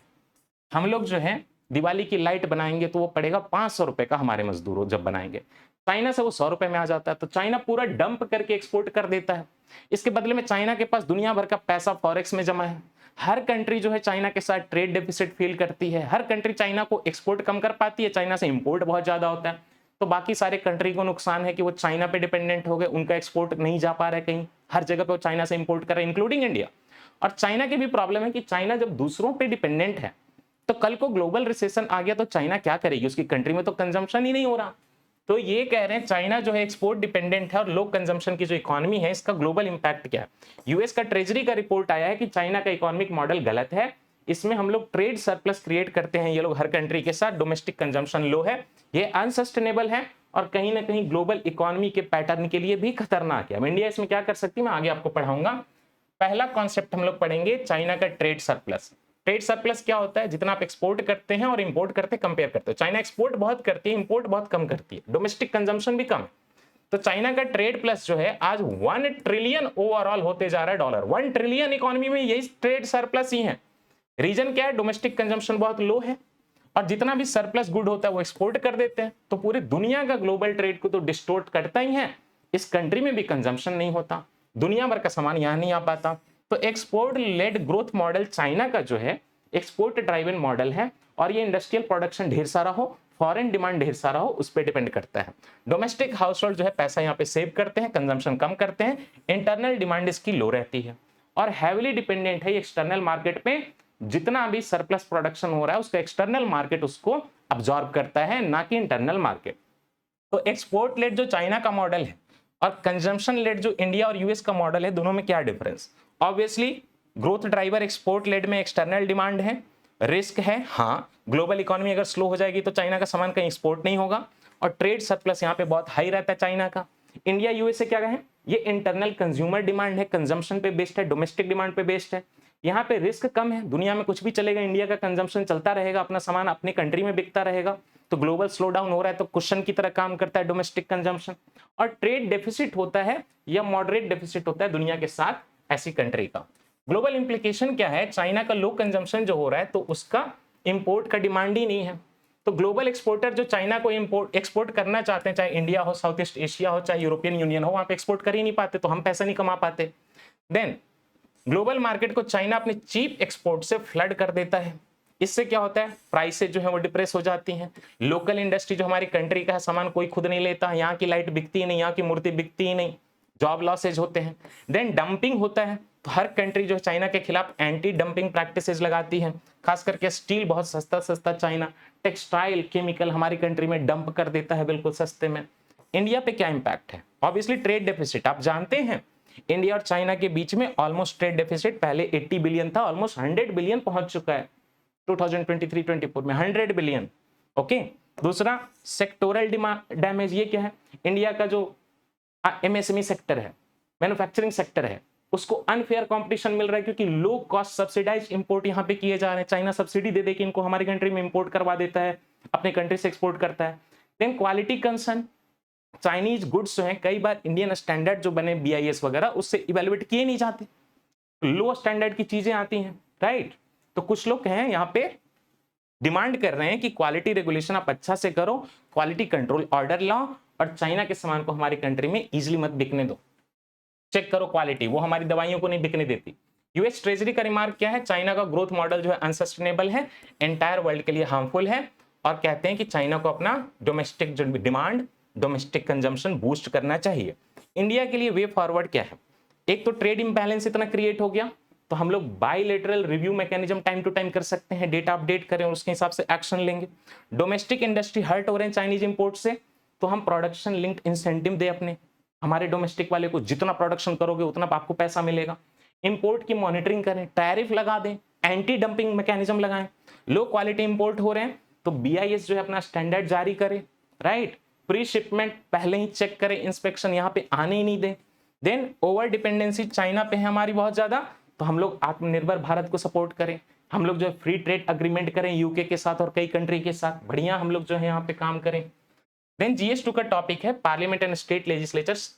हम लोग जो है दिवाली की लाइट बनाएंगे तो वो पड़ेगा 500 रुपए का हमारे मजदूरों जब बनाएंगे, चाइना से वो 100 रुपए में आ जाता है। तो चाइना पूरा डंप करके एक्सपोर्ट कर देता है। इसके बदले में चाइना के पास दुनिया भर का पैसा फॉरेक्स में जमा है। हर कंट्री जो है चाइना के साथ ट्रेड डेफिसिट फील करती है। हर कंट्री चाइना को एक्सपोर्ट कम कर पाती है, चाइना से इंपोर्ट बहुत ज्यादा होता है। तो बाकी सारे कंट्री को नुकसान है कि वो चाइना पे डिपेंडेंट हो गए, उनका एक्सपोर्ट नहीं जा पा रहा है कहीं, हर जगह पे वो चाइना से इंपोर्ट कर रहे हैं इंक्लूडिंग इंडिया। और चाइना की भी प्रॉब्लम है कि चाइना जब दूसरों पे डिपेंडेंट है तो कल को ग्लोबल रिसेशन आ गया तो चाइना क्या करेगी, उसकी कंट्री में तो कंजम्पशन ही नहीं हो रहा। तो ये कह रहे हैं चाइना जो है एक्सपोर्ट डिपेंडेंट है और लो कंजम्पशन की जो इकोनॉमी है इसका ग्लोबल इंपैक्ट क्या है। यूएस का ट्रेजरी का रिपोर्ट आया है कि चाइना का इकोनॉमिक मॉडल गलत है, इसमें हम लोग ट्रेड सरप्लस क्रिएट करते हैं ये लोग हर कंट्री के साथ, डोमेस्टिक कंजम्पशन लो है, ये अनसस्टेनेबल है और कहीं ना कहीं ग्लोबल इकोनॉमी के पैटर्न के लिए भी खतरनाक है। अब इंडिया इसमें क्या कर सकती है मैं आगे आपको पढ़ाऊंगा। पहला कॉन्सेप्ट हम लोग पढ़ेंगे चाइना का ट्रेड सरप्लस। ट्रेड सरप्लस क्या होता है, जितना आप एक्सपोर्ट करते हैं और इंपोर्ट करते हैं कंपेयर करते हो। चाइना एक्सपोर्ट बहुत करती है, इंपोर्ट बहुत कम करती है, डोमेस्टिक कंजम्पशन भी कम है। तो चाइना का ट्रेड प्लस जो है आज 1 ट्रिलियन ओवरऑल होते जा रहा है डॉलर। 1 ट्रिलियन इकोनॉमी में यही ट्रेड सरप्लस ही है। रीजन क्या है, डोमेस्टिक कंजम्पशन बहुत लो है और जितना भी सरप्लस गुड होता है वो एक्सपोर्ट कर देते हैं। तो पूरी दुनिया का ग्लोबल ट्रेड को तो डिस्टोर्ट करता ही है। इस कंट्री में भी कंजम्पशन नहीं होता, दुनिया भर का सामान यहां नहीं आ पाता। तो export led growth model China का जो है एक्सपोर्ट ड्राइवन मॉडल है और ये इंडस्ट्रियल प्रोडक्शन ढेर सारा हो, फॉरेन डिमांड ढेर सारा हो, उस पर डिपेंड करता है। डोमेस्टिक हाउस होल्ड जो है पैसा यहाँ पे सेव करते हैं, कंजम्पशन कम करते हैं, इंटरनल डिमांड इसकी लो रहती है और हैविली डिपेंडेंट है एक्सटर्नल मार्केट पे। जितना भी सरप्लस प्रोडक्शन हो रहा है उसका एक्सटर्नल मार्केट उसको अब्सॉर्ब करता है, ना कि इंटरनल मार्केट। तो एक्सपोर्ट लेड जो चाइना का मॉडल है और कंजम्पशन लेड जो इंडिया और यूएस का मॉडल है, दोनों में क्या difference. Obviously growth driver export led में एक्सटर्नल डिमांड है, रिस्क है, हाँ ग्लोबल इकोनॉमी अगर स्लो हो जाएगी तो चाइना का सामान कहीं एक्सपोर्ट नहीं होगा और ट्रेड सरप्लस यहाँ पे बहुत हाई रहता है चाइना का। इंडिया यूएसए क्या कहें, ये इंटरनल कंज्यूमर डिमांड है, कंजम्पशन पे बेस्ड है, डोमेस्टिक डिमांड पे बेस्ड है। यहाँ पे रिस्क कम है, दुनिया में कुछ भी चलेगा, इंडिया का कंजम्पशन चलता रहेगा, अपना सामान अपने कंट्री में बिकता रहेगा। तो ग्लोबल स्लो डाउन हो रहा है तो कुशन की तरह काम करता है डोमेस्टिक कंजम्पशन। और ट्रेड डेफिसिट होता है या मॉडरेट डेफिसिट होता है दुनिया के साथ ऐसी कंट्री का। ग्लोबल इंप्लीकेशन क्या है, चाइना का लो कंजम्पशन जो हो रहा है तो उसका इंपोर्ट का डिमांड ही नहीं है। तो ग्लोबल एक्सपोर्टर जो चाइना को एक्सपोर्ट करना चाहते हैं, चाहे इंडिया हो, साउथ ईस्ट एशिया हो, चाहे यूरोपियन यूनियन हो, वहां पे एक्सपोर्ट कर ही नहीं पाते, तो हम पैसा नहीं कमा पाते। देन ग्लोबल मार्केट को चाइना अपने चीप एक्सपोर्ट से फ्लड कर देता है। इससे क्या होता है, प्राइसेस जो है वो डिप्रेस हो जाती हैं। लोकल इंडस्ट्री जो हमारी कंट्री का है सामान कोई खुद नहीं लेता, यहाँ की लाइट बिकती ही नहीं, यहाँ की मूर्ति बिकती ही नहीं, जॉब लॉसेज होते हैं। देन डंपिंग होता है, तो हर कंट्री जो है चाइना के खिलाफ एंटी डंपिंग प्रैक्टिसेस लगाती है। खास करके स्टील बहुत सस्ता सस्ता चाइना, टेक्सटाइल केमिकल हमारी कंट्री में डंप कर देता है बिल्कुल सस्ते में। इंडिया पे क्या इंपैक्ट है, ऑब्वियसली ट्रेड डेफिसिट। आप जानते हैं इंडिया और चाइना के बीच में ऑलमोस्ट ट्रेड डेफिसिट पहले 80 बिलियन था, ऑलमोस्ट 100 बिलियन पहुंच चुका है 2023-24 में, 100 बिलियन। ओके, दूसरा सेक्टोरल डैमेज, ये क्या है, इंडिया का जो एमएसएमई सेक्टर है, मैन्युफैक्चरिंग सेक्टर है, उसको अनफेयर कंपटीशन मिल रहा है क्योंकि लो कॉस्ट सब्सिडाइज इंपोर्ट यहाँ पे किए जा रहे हैं। चाइना सब्सिडी दे दे के इनको हमारी कंट्री में इंपोर्ट करवा देता है, अपने कंट्री से एक्सपोर्ट करता है। Then quality concern, Chinese goods जो हैं कई बार इंडियन स्टैंडर्ड जो बने बीआईएस वगैरह उससे इवेलुएट किए नहीं जाते, लो स्टैंडर्ड की चीजें आती हैं, राइट। तो कुछ लोग हैं यहाँ पे डिमांड कर रहे हैं कि क्वालिटी रेगुलेशन आप अच्छा से करो, क्वालिटी कंट्रोल ऑर्डर लाओ और चाइना के सामान को हमारी कंट्री में इजीली मत बिकने दो, चेक करो क्वालिटी, वो हमारी दवाइयों को नहीं बिकने देती। यूएस ट्रेजरी का रिमार्क क्या है, चाइना का ग्रोथ मॉडल जो है अनसस्टेनेबल है, एंटायर वर्ल्ड के लिए हार्मफुल है और कहते हैं कि चाइना को अपना डोमेस्टिक जो डिमांड, डोमेस्टिक कंजम्पशन बूस्ट करना चाहिए। इंडिया के लिए वे फॉरवर्ड क्या है, एक तो ट्रेड इंबैलेंस इतना क्रिएट हो गया तो हम लोग bilateral review mechanism time to time कर सकते हैं, डेटा अपडेट करें और उसके हिसाब से एक्शन लेंगे। डोमेस्टिक इंडस्ट्री हर्ट हो रहे हैं चाइनीज इंपोर्ट से, तो हम प्रोडक्शन लिंक्ड इंसेंटिव दे अपने हमारे डोमेस्टिक वाले को, जितना प्रोडक्शन करोगे उतना आपको पैसा मिलेगा। इंपोर्ट की मॉनिटरिंग करें, टैरिफ लगा दें, एंटी डंपिंग मैकेनिज्म लगाएं। लो क्वालिटी इंपोर्ट हो रहे हैं तो बीआईएस जो है अपना स्टैंडर्ड जारी करे, राइट। प्री शिपमेंट पहले ही चेक करें, इंस्पेक्शन यहाँ पे आने ही नहीं दें। देन ओवर डिपेंडेंसी चाइना पे है हमारी बहुत ज्यादा, तो हम लोग आत्मनिर्भर भारत को सपोर्ट करें। हम लोग जो है फ्री ट्रेड अग्रीमेंट करें यूके के साथ और कई कंट्री के साथ, बढ़िया हम लोग जो है यहाँ पे काम करें। देन GS2 का टॉपिक है parliament and state legislatures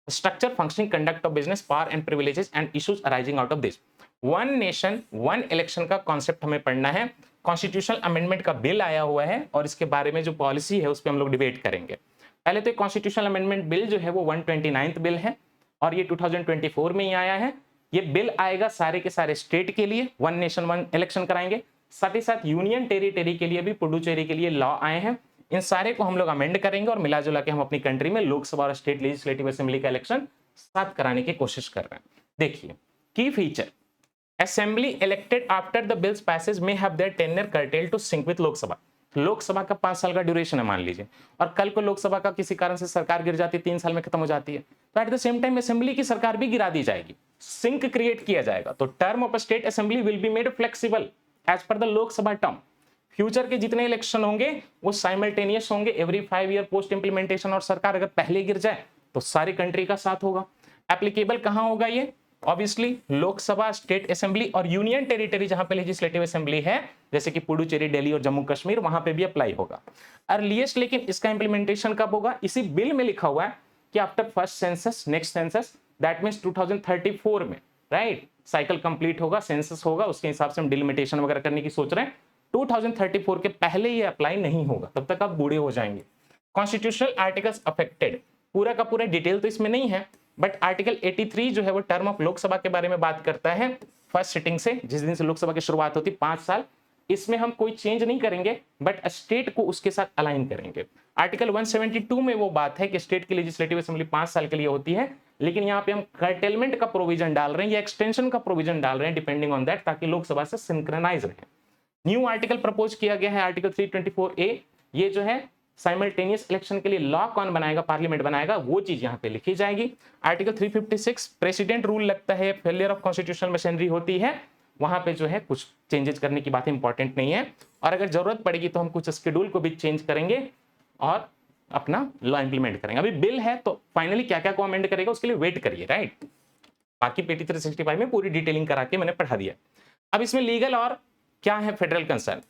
structure functioning conduct of business power and privileges and issues arising out of this. One nation one election का कॉन्सेप्ट हमें पढ़ना है। कॉन्स्टिट्यूशनल अमेंडमेंट का बिल आया हुआ है और इसके बारे में जो पॉलिसी है उस पर हम लोग डिबेट करेंगे। पहले तो कॉन्स्टिट्यूशनल अमेंडमेंट बिल जो है वो 129th बिल है और ये 2024 में ही आया है। ये बिल आएगा सारे के सारे स्टेट के लिए, वन नेशन वन इलेक्शन कराएंगे। साथ ही साथ यूनियन टेरिटरी के लिए भी, पुडुचेरी के लिए लॉ आए हैं। इन सारे को हम लोग अमेंड करेंगे और मिला जुला के हम अपनी कंट्री में लोकसभा और स्टेट लेजिस्लेटिव असेंबली का इलेक्शन साथ कराने की कोशिश कर रहे हैं। देखिए key feature, assembly elected after the bills passage may have their tenure curtailed to sync with Lok Sabha. Lok Sabha का 5 साल का ड्यूरेशन है मान लीजिए, और कल को लोकसभा का किसी कारण से सरकार गिर जाती है, 3 साल में खत्म हो जाती है, तो at the same time assembly की सरकार भी गिरा दी जाएगी, सिंक क्रिएट किया जाएगा। तो term of state assembly will be made flexible as per the Lok Sabha term. Future के जितने इलेक्शन होंगे वो साइमल्टेनियस होंगे एवरी 5 ईयर पोस्ट इंप्लीमेंटेशन, और सरकार अगर पहले गिर जाए तो सारी कंट्री का साथ होगा। एप्लीकेबल कहां होगा ये? ऑब्वियसली लोकसभा, स्टेट असेंबली और यूनियन टेरिटरी जहां पे लेजिस्लेटिव असेंबली है जैसे कि पुडुचेरी, दिल्ली और जम्मू कश्मीर, वहां पे भी अप्लाई होगा अर्लीस्ट। लेकिन इसका इंप्लीमेंटेशन कब होगा? इसी बिल में लिखा हुआ है कि after first census, next census, that means 2034 में, राइट, साइकिल कंप्लीट होगा, सेंसस होगा, उसके हिसाब से हम डिलिमिटेशन वगैरह करने की सोच रहे हैं। 2034 के पहले ये अप्लाई नहीं होगा, तब तक आप बूढ़े हो जाएंगे। कॉन्स्टिट्यूशनल आर्टिकल्स अफेक्टेड, पूरा का पूरा डिटेल तो इसमें नहीं है, बट आर्टिकल 83 जो है वो टर्म ऑफ लोकसभा के बारे में बात करता है। फर्स्ट सिटिंग से, जिस दिन से लोकसभा की शुरुआत होती, 5 साल, इसमें हम कोई चेंज नहीं करेंगे, बट स्टेट को उसके साथ अलाइन करेंगे। आर्टिकल 172 में वो बात है कि स्टेट की लेजिस्लेटिव असेंबली 5 साल के लिए होती है, लेकिन यहाँ पे हम कर्टेलमेंट का प्रोविजन डाल रहे हैं या एक्सटेंशन का प्रोविजन डाल रहे हैं डिपेंडिंग ऑन दैट, ताकि लोकसभा से सिंक्रोनाइज रहे। न्यू आर्टिकल प्रपोज किया गया है आर्टिकल 324A, ये जो है साइमल्टेनियस इलेक्शन के लिए लॉ कौन बनाएगा? पार्लियामेंट बनाएगा, वो चीज यहाँ पे लिखी जाएगी। आर्टिकल 356 प्रेसिडेंट रूल लगता है, फेलियर ऑफ कॉन्स्टिट्यूशनल मशीनरी होती है, वहां पे जो है कुछ चेंजेस करने की बातें इंपॉर्टेंट नहीं है, और अगर जरूरत पड़ेगी तो हम कुछ शेड्यूल को भी चेंज करेंगे और अपना लॉ इंप्लीमेंट करेंगे। अभी बिल है तो फाइनली क्या क्या को अमेंड करेगा उसके लिए वेट करिए, राइट। बाकी पेटी 365 में पूरी डिटेलिंग करा के मैंने पढ़ा दिया। अब इसमें लीगल और क्या है फेडरल कंसर्न,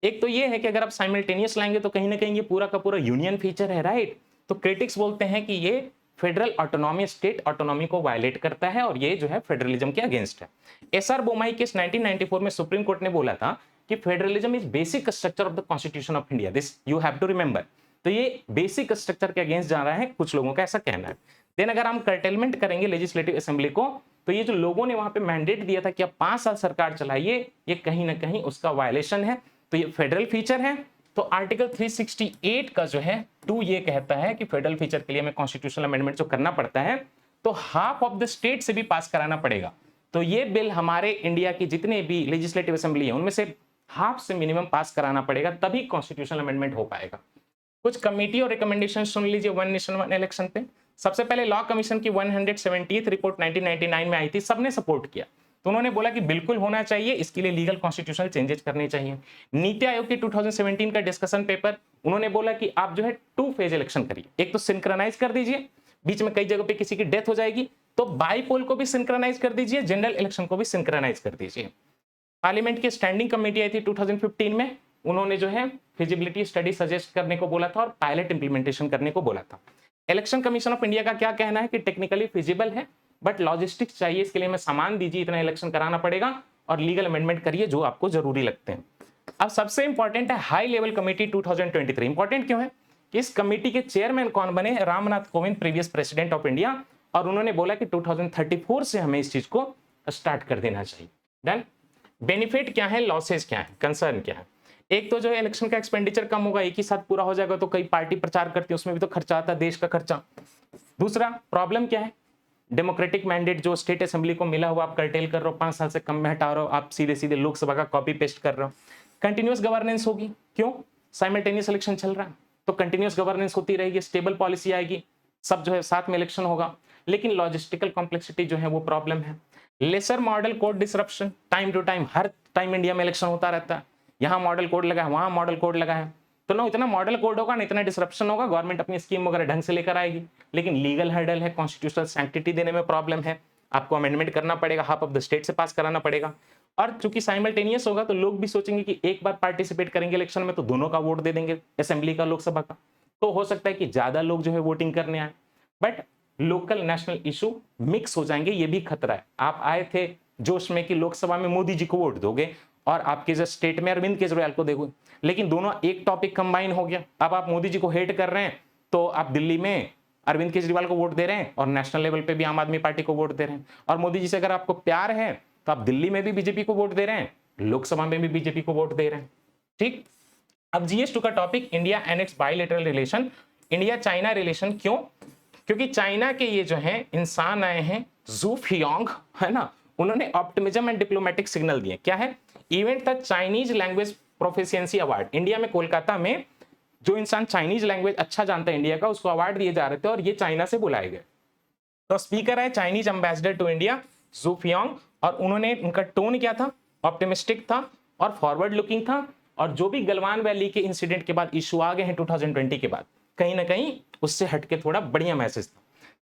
एक तो ये है कि अगर आप साइमल्टेनियस लाएंगे तो कहीं ना कहीं ये पूरा का पूरा यूनियन फीचर है, राइट। तो क्रिटिक्स बोलते हैं कि ये फेडरल ऑटोनॉमी, स्टेट ऑटोनॉमी को वायलेट करता है और ये जो है फेडरलिज्म के अगेंस्ट है। SR बोमाई केस 1994 में सुप्रीम कोर्ट ने बोला था कि federalism is basic structure of the constitution of India, this you have to remember. तो ये बेसिक स्ट्रक्चर के अगेंस्ट जा रहा है, कुछ लोगों का ऐसा कहना है। देन अगर हम कर्टेलमेंट करेंगे लेजिस्लेटिव असेंबली को, तो ये जो लोगों ने वहां पे मैंडेट दिया था कि आप 5 साल सरकार चलाइए, ये कहीं ना कहीं उसका वायलेशन है, तो ये फेडरल फीचर है। तो आर्टिकल 368 का जो है 2 ये कहता है कि फेडरल फीचर के लिए हमें कॉन्स्टिट्यूशनल अमेंडमेंट जो करना पड़ता है तो हाफ ऑफ द स्टेट से भी पास कराना पड़ेगा। तो ये बिल हमारे इंडिया की जितने भी लेजिस्लेटिव असेंबली है उनमें से हाफ से मिनिमम पास कराना पड़ेगा, तभी कॉन्स्टिट्यूशनल अमेंडमेंट हो पाएगा। कुछ कमेटी और रिकमेंडेशन सुन लीजिए वन नेशन वन इलेक्शन पे। सबसे पहले लॉ कमीशन की 170th रिपोर्ट 1999 में आई थी, सबने सपोर्ट किया, तो उन्होंने बोला कि बिल्कुल होना चाहिए, इसके लिए लीगल कॉन्स्टिट्यूशनल चेंजेस करने चाहिए। नीति आयोग की 2017 का डिस्कशन पेपर, उन्होंने बोला कि आप जो है 2 फेज इलेक्शन करिए, एक तो सिंक्रोनाइज कर दीजिए, बीच में कई जगह पे किसी की डेथ हो जाएगी तो बाईपोल को भी सिंक्रोनाइज कर दीजिए, जनरल इलेक्शन को भी सिंक्रोनाइज कर दीजिए। पार्लियामेंट की स्टैंडिंग कमेटी आई थी 2015 में, उन्होंने जो है फिजिबिलिटी स्टडी सजेस्ट करने को बोला था और पायलट इंप्लीमेंटेशन करने को बोला था। इलेक्शन कमीशन ऑफ इंडिया का क्या कहना है कि टेक्निकली फिजिबल है, बट लॉजिस्टिक्स चाहिए, इसके लिए हमें सामान दीजिए, इतना इलेक्शन कराना पड़ेगा और लीगल अमेंडमेंट करिए जो आपको जरूरी लगते हैं। अब सबसे इंपॉर्टेंट है हाई लेवल कमेटी 2023। इंपॉर्टेंट क्यों है कि इस कमेटी के चेयरमैन कौन बने? Ramnath Kovind, previous president of India, और उन्होंने बोला कि 2034 से हमें इस चीज को स्टार्ट कर देना चाहिए। डन। बेनिफिट क्या है, लॉसेज क्या है, कंसर्न क्या है? एक तो जो है इलेक्शन का एक्सपेंडिचर कम होगा, एक ही साथ पूरा हो जाएगा, तो कई पार्टी प्रचार करती है उसमें भी तो खर्चा आता है, देश का खर्चा। दूसरा प्रॉब्लम क्या है, डेमोक्रेटिक मैंडेट जो स्टेट असेंबली को मिला हुआ आप कर्टेल कर रहे हो, 5 साल से कम में हटा रहे हो, आप सीधे सीधे लोकसभा का कॉपी पेस्ट कर रहे हो। कंटिन्यूअस गवर्नेंस होगी, क्यों? साइमल्टेनियस इलेक्शन चल रहा है तो कंटिन्यूअस गवर्नेंस होती रहेगी, स्टेबल पॉलिसी आएगी, सब जो है साथ में इलेक्शन होगा। लेकिन लॉजिस्टिकल कॉम्प्लेक्सिटी जो है वो प्रॉब्लम है। Lesser model code disruption, time to time, हर टाइम इंडिया में इलेक्शन होता रहता है, यहाँ मॉडल कोड लगा है, वहां मॉडल कोड लगा है, तो ना इतना मॉडल कोड होगा ना इतना डिसरप्शन होगा, गवर्नमेंट अपनी स्कीम वगैरह ढंग से लेकर आएगी। लेकिन लीगल हर्डल है, कॉन्स्टिट्यूशनल सैंक्टिटी देने में प्रॉब्लम है, आपको अमेंडमेंट करना पड़ेगा, हाफ ऑफ द स्टेट से पास कराना पड़ेगा। और चूंकि साइमल्टेनियस होगा तो लोग भी सोचेंगे कि एक बार पार्टिसिपेट करेंगे इलेक्शन में तो दोनों का वोट दे देंगे, असेंबली का, लोकसभा का, तो हो सकता है कि ज्यादा लोग जो है वोटिंग करने आए, but local national issue mix हो जाएंगे, ये भी खतरा है। आप आए थे जोश में कि लोकसभा में मोदी जी को वोट दोगे और आपके जो स्टेट में अरविंद केजरीवाल को दोगे, लेकिन दोनों एक टॉपिक कंबाइन हो गया, अब आप मोदी जी को हेट कर रहे हैं तो आप दिल्ली में अरविंद केजरीवाल को वोट दे रहे हैं और नेशनल लेवल पे भी आम आदमी पार्टी को वोट दे रहे हैं, और मोदी जी से अगर आपको प्यार है तो आप दिल्ली में भी बीजेपी को वोट दे रहे हैं, लोकसभा में भी बीजेपी को वोट दे रहे हैं। ठीक, अब GS2 का topic India and it's bilateral relation, India China relation. क्यों? क्योंकि चाइना के ये जो है इंसान आए हैं जू फियोंग, है ना, उन्होंने ऑप्टिमिज्म एंड डिप्लोमेटिक सिग्नल दिए। क्या है? इवेंट था Chinese language proficiency award, India में कोलकाता में जो इंसान चाइनीज लैंग्वेज अच्छा जानता है इंडिया का, उसको अवार्ड दिए जा रहे थे और ये चाइना से बुलाए गए। तो स्पीकर है चाइनीज एम्बेसडर टू इंडिया जू फियोंग, और उन्होंने, उनका टोन क्या था? ऑप्टिमिस्टिक था और फॉरवर्ड लुकिंग था, और जो भी गलवान वैली के इंसिडेंट के बाद इशू आ गए हैं 2020 के बाद, कहीं ना कहीं उससे हटके थोड़ा बढ़िया मैसेज था।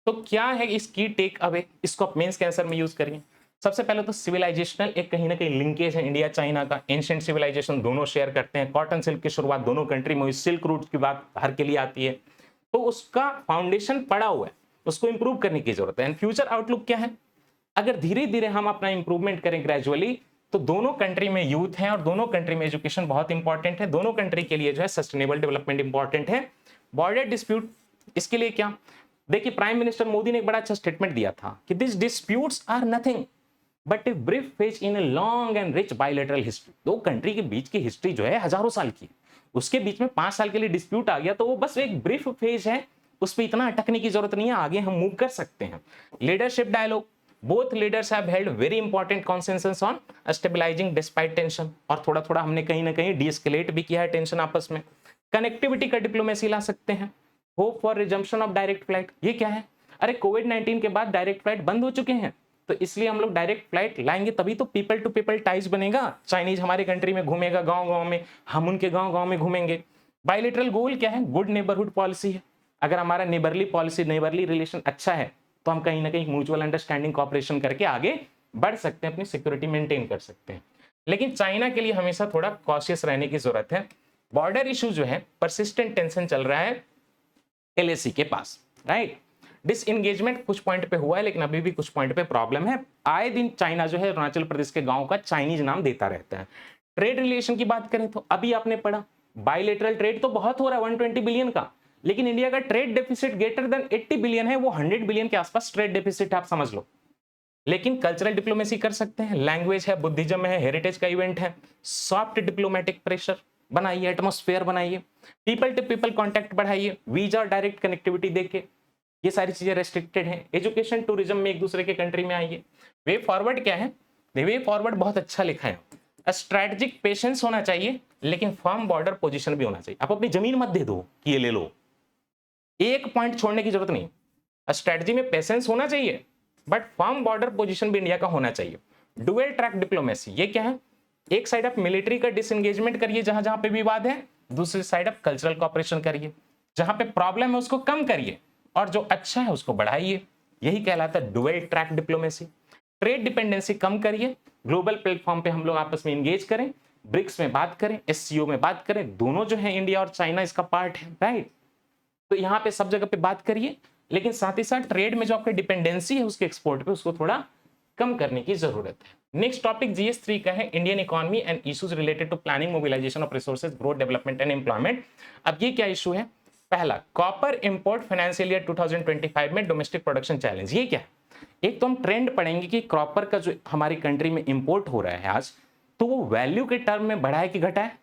तो क्या है इसकी टेक अवे, इसको आप मेंस के आंसर में यूज करिए। सबसे पहले तो सिविलाइजेशनल एक कहीं ना कहीं लिंकेज है इंडिया चाइना का, एंशिएंट सिविलाइजेशन दोनों शेयर करते हैं, कॉटन सिल्क की शुरुआत दोनों कंट्री में हुई, सिल्क रूट की बात हर के लिए आती है, तो उसका फाउंडेशन पड़ा हुआ है, उसको इंप्रूव करने की जरूरत है। एंड फ्यूचर आउटलुक क्या है? अगर धीरे धीरे हम अपना इंप्रूवमेंट करें ग्रेजुअली, तो दोनों कंट्री में यूथ है और दोनों कंट्री में एजुकेशन बहुत इंपॉर्टेंट है, दोनों कंट्री के लिए जो है सस्टेनेबल डेवलपमेंट इंपॉर्टेंट है। बॉर्डर डिस्प्यूट, इसके लिए क्या? देखिए प्राइम मिनिस्टर मोदी ने एक बड़ा अच्छा स्टेटमेंट दिया था कि this disputes are nothing but a brief phase in a long and rich bilateral history. दो कंट्री के बीच की हिस्ट्री जो है हजारों साल की, उसके बीच में 5 साल के लिए डिस्प्यूट आ गया तो वो बस एक ब्रीफ फेज है, उस पर इतना अटकने की जरूरत नहीं है, आगे हम मूव कर सकते हैं। Leadership dialogue, both leaders have held very important consensus on stabilizing despite tension, और थोड़ा थोड़ा हमने कहीं ना कहीं डीएस्केलेट भी किया है टेंशन आपस में। कनेक्टिविटी का डिप्लोमेसी ला सकते हैं, hope for resumption of direct flight, ये क्या है? अरे कोविड-19 के बाद डायरेक्ट फ्लाइट बंद हो चुके हैं, तो इसलिए हम लोग डायरेक्ट फ्लाइट लाएंगे, तभी तो पीपल टू पीपल टाइज बनेगा, चाइनीज हमारे कंट्री में घूमेगा गांव गांव में, हम उनके गांव गांव में घूमेंगे। बायलैटरल गोल क्या है? गुड नेबरहुड पॉलिसी है, अगर हमारा नेबरली पॉलिसी, नेबरली रिलेशन अच्छा है तो हम कहीं ना कहीं म्यूचुअल अंडरस्टैंडिंग कॉपरेशन करके आगे बढ़ सकते हैं, अपनी सिक्योरिटी मेंटेन कर सकते हैं। लेकिन चाइना के लिए हमेशा थोड़ा कॉशियस रहने की जरूरत है। बॉर्डर इशू जो है, परसिस्टेंट टेंशन चल रहा है LAC के पास, राइट। डिसएंगेजमेंट कुछ पॉइंट पे हुआ है, लेकिन अभी भी कुछ पॉइंट पे प्रॉब्लम है। आए दिन चाइना जो है अरुणाचल प्रदेश के गांव का चाइनीज नाम देता रहता है। ट्रेड रिलेशन की बात करें तो अभी आपने पढ़ा, बायलैटरल ट्रेड तो बहुत हो रहा है 120 बिलियन का, लेकिन इंडिया का trade deficit greater than 80 billion है, वो 100 बिलियन के आसपास ट्रेड डेफिसिट आप समझ लो। लेकिन कल्चरल डिप्लोमेसी कर सकते हैं, लैंग्वेज है, बुद्धिज्म है, हेरिटेज का इवेंट है, सॉफ्ट डिप्लोमेटिक प्रेशर बनाइए, एटमॉस्फेयर बनाइए, पीपल टू पीपल कांटेक्ट बढ़ाइए, वीजा और डायरेक्ट कनेक्टिविटी देके, ये सारी चीजें रेस्ट्रिक्टेड हैं। एजुकेशन टूरिज्म में एक दूसरे के कंट्री में आइए। वे फॉरवर्ड क्या है? वे फॉरवर्ड बहुत अच्छा लिखा है, स्ट्रैटेजिक पेशेंस होना चाहिए, लेकिन फर्म बॉर्डर पोजीशन भी होना चाहिए। आप अपनी जमीन मत दे दो कि ये ले लो, एक पॉइंट छोड़ने की जरूरत नहीं। स्ट्रैटेजी में पेशेंस होना चाहिए, बट फर्म बॉर्डर पोजीशन भी इंडिया का होना चाहिए। डुअल ट्रैक डिप्लोमेसी, ये क्या है? एक साइड आप मिलिट्री का डिसएंगेजमेंट करिए जहां जहां पे विवाद है, दूसरी साइड आप कल्चरल कॉपरेशन करिए, जहां पे प्रॉब्लम है उसको कम करिए और जो अच्छा है उसको बढ़ाइए। यही कहलाता है dual track diplomacy. Trade dependency कम करिए, ग्लोबल प्लेटफॉर्म पे हम लोग आपस में इंगेज करें, ब्रिक्स में बात करें, SCO में बात करें, दोनों जो है इंडिया और चाइना इसका पार्ट है, राइट। तो यहाँ पे सब जगह पे बात करिए, लेकिन साथ ही साथ ट्रेड में जो आपकी डिपेंडेंसी है उसके एक्सपोर्ट पे, उसको थोड़ा कम करने की जरूरत है। नेक्स्ट टॉपिक GS3 का है, Indian economy and issues related to planning, mobilization of resources, growth, development and employment. अब ये क्या इशू है? पहला, कॉपर इंपोर्ट फाइनेंशियल ईयर 2025 में डोमेस्टिक प्रोडक्शन चैलेंज। ये क्या है? एक तो हम ट्रेंड पढ़ेंगे कि कॉपर का जो हमारी कंट्री में इंपोर्ट हो रहा है आज, तो वो वैल्यू के टर्म में बढ़ा है कि घटा है,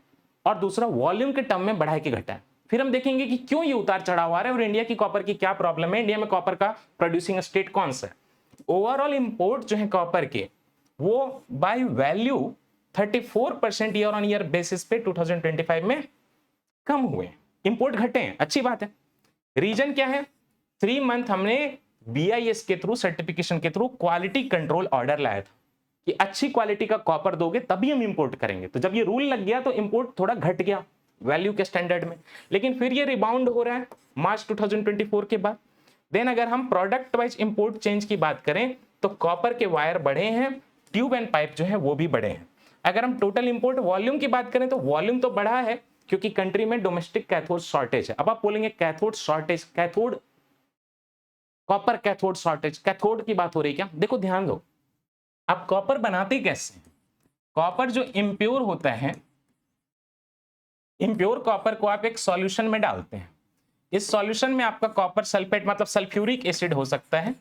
और दूसरा वॉल्यूम के टर्म में बढ़ा है कि घटा है। फिर हम देखेंगे कि क्यों ये उतार चढ़ाव आ रहा है और इंडिया की कॉपर की क्या प्रॉब्लम है, इंडिया में कॉपर का प्रोड्यूसिंग स्टेट कौन सा है। ओवरऑल इंपोर्ट जो है कॉपर के, वो by value 34% year on year basis पे 2025 में कम हुए, इंपोर्ट घटे हैं, अच्छी बात है। रीजन क्या है? 3 मंथ हमने BIS के थ्रू, सर्टिफिकेशन के थ्रू क्वालिटी कंट्रोल ऑर्डर लाया था कि अच्छी क्वालिटी का कॉपर दोगे तभी हम इंपोर्ट करेंगे। तो जब ये रूल लग गया तो इंपोर्ट थोड़ा घट गया वैल्यू के स्टैंडर्ड में, लेकिन फिर ये रिबाउंड हो रहा है मार्च 2024 के बाद। देन अगर हम प्रोडक्ट वाइज इंपोर्ट चेंज की बात करें तो कॉपर के वायर बढ़े हैं, ट्यूब एंड पाइप जो है वो भी बढ़े हैं। अगर हम टोटल इंपोर्ट वॉल्यूम की बात करें तो वॉल्यूम तो बढ़ा है क्योंकि कंट्री में डोमेस्टिक कैथोड शॉर्टेज है। अब आप बोलेंगे cathode shortage, cathode copper cathode shortage, cathode की बात हो रही है क्या? देखो ध्यान दो, आप कॉपर बनाते कैसे हैं? कॉपर जो इम्प्योर होता है, इम्प्योर कॉपर को आप एक सॉल्यूशन में डालते हैं। इस सॉल्यूशन में आपका कॉपर सल्फेट मतलब सल्फ्यूरिक एसिड हो सकता है,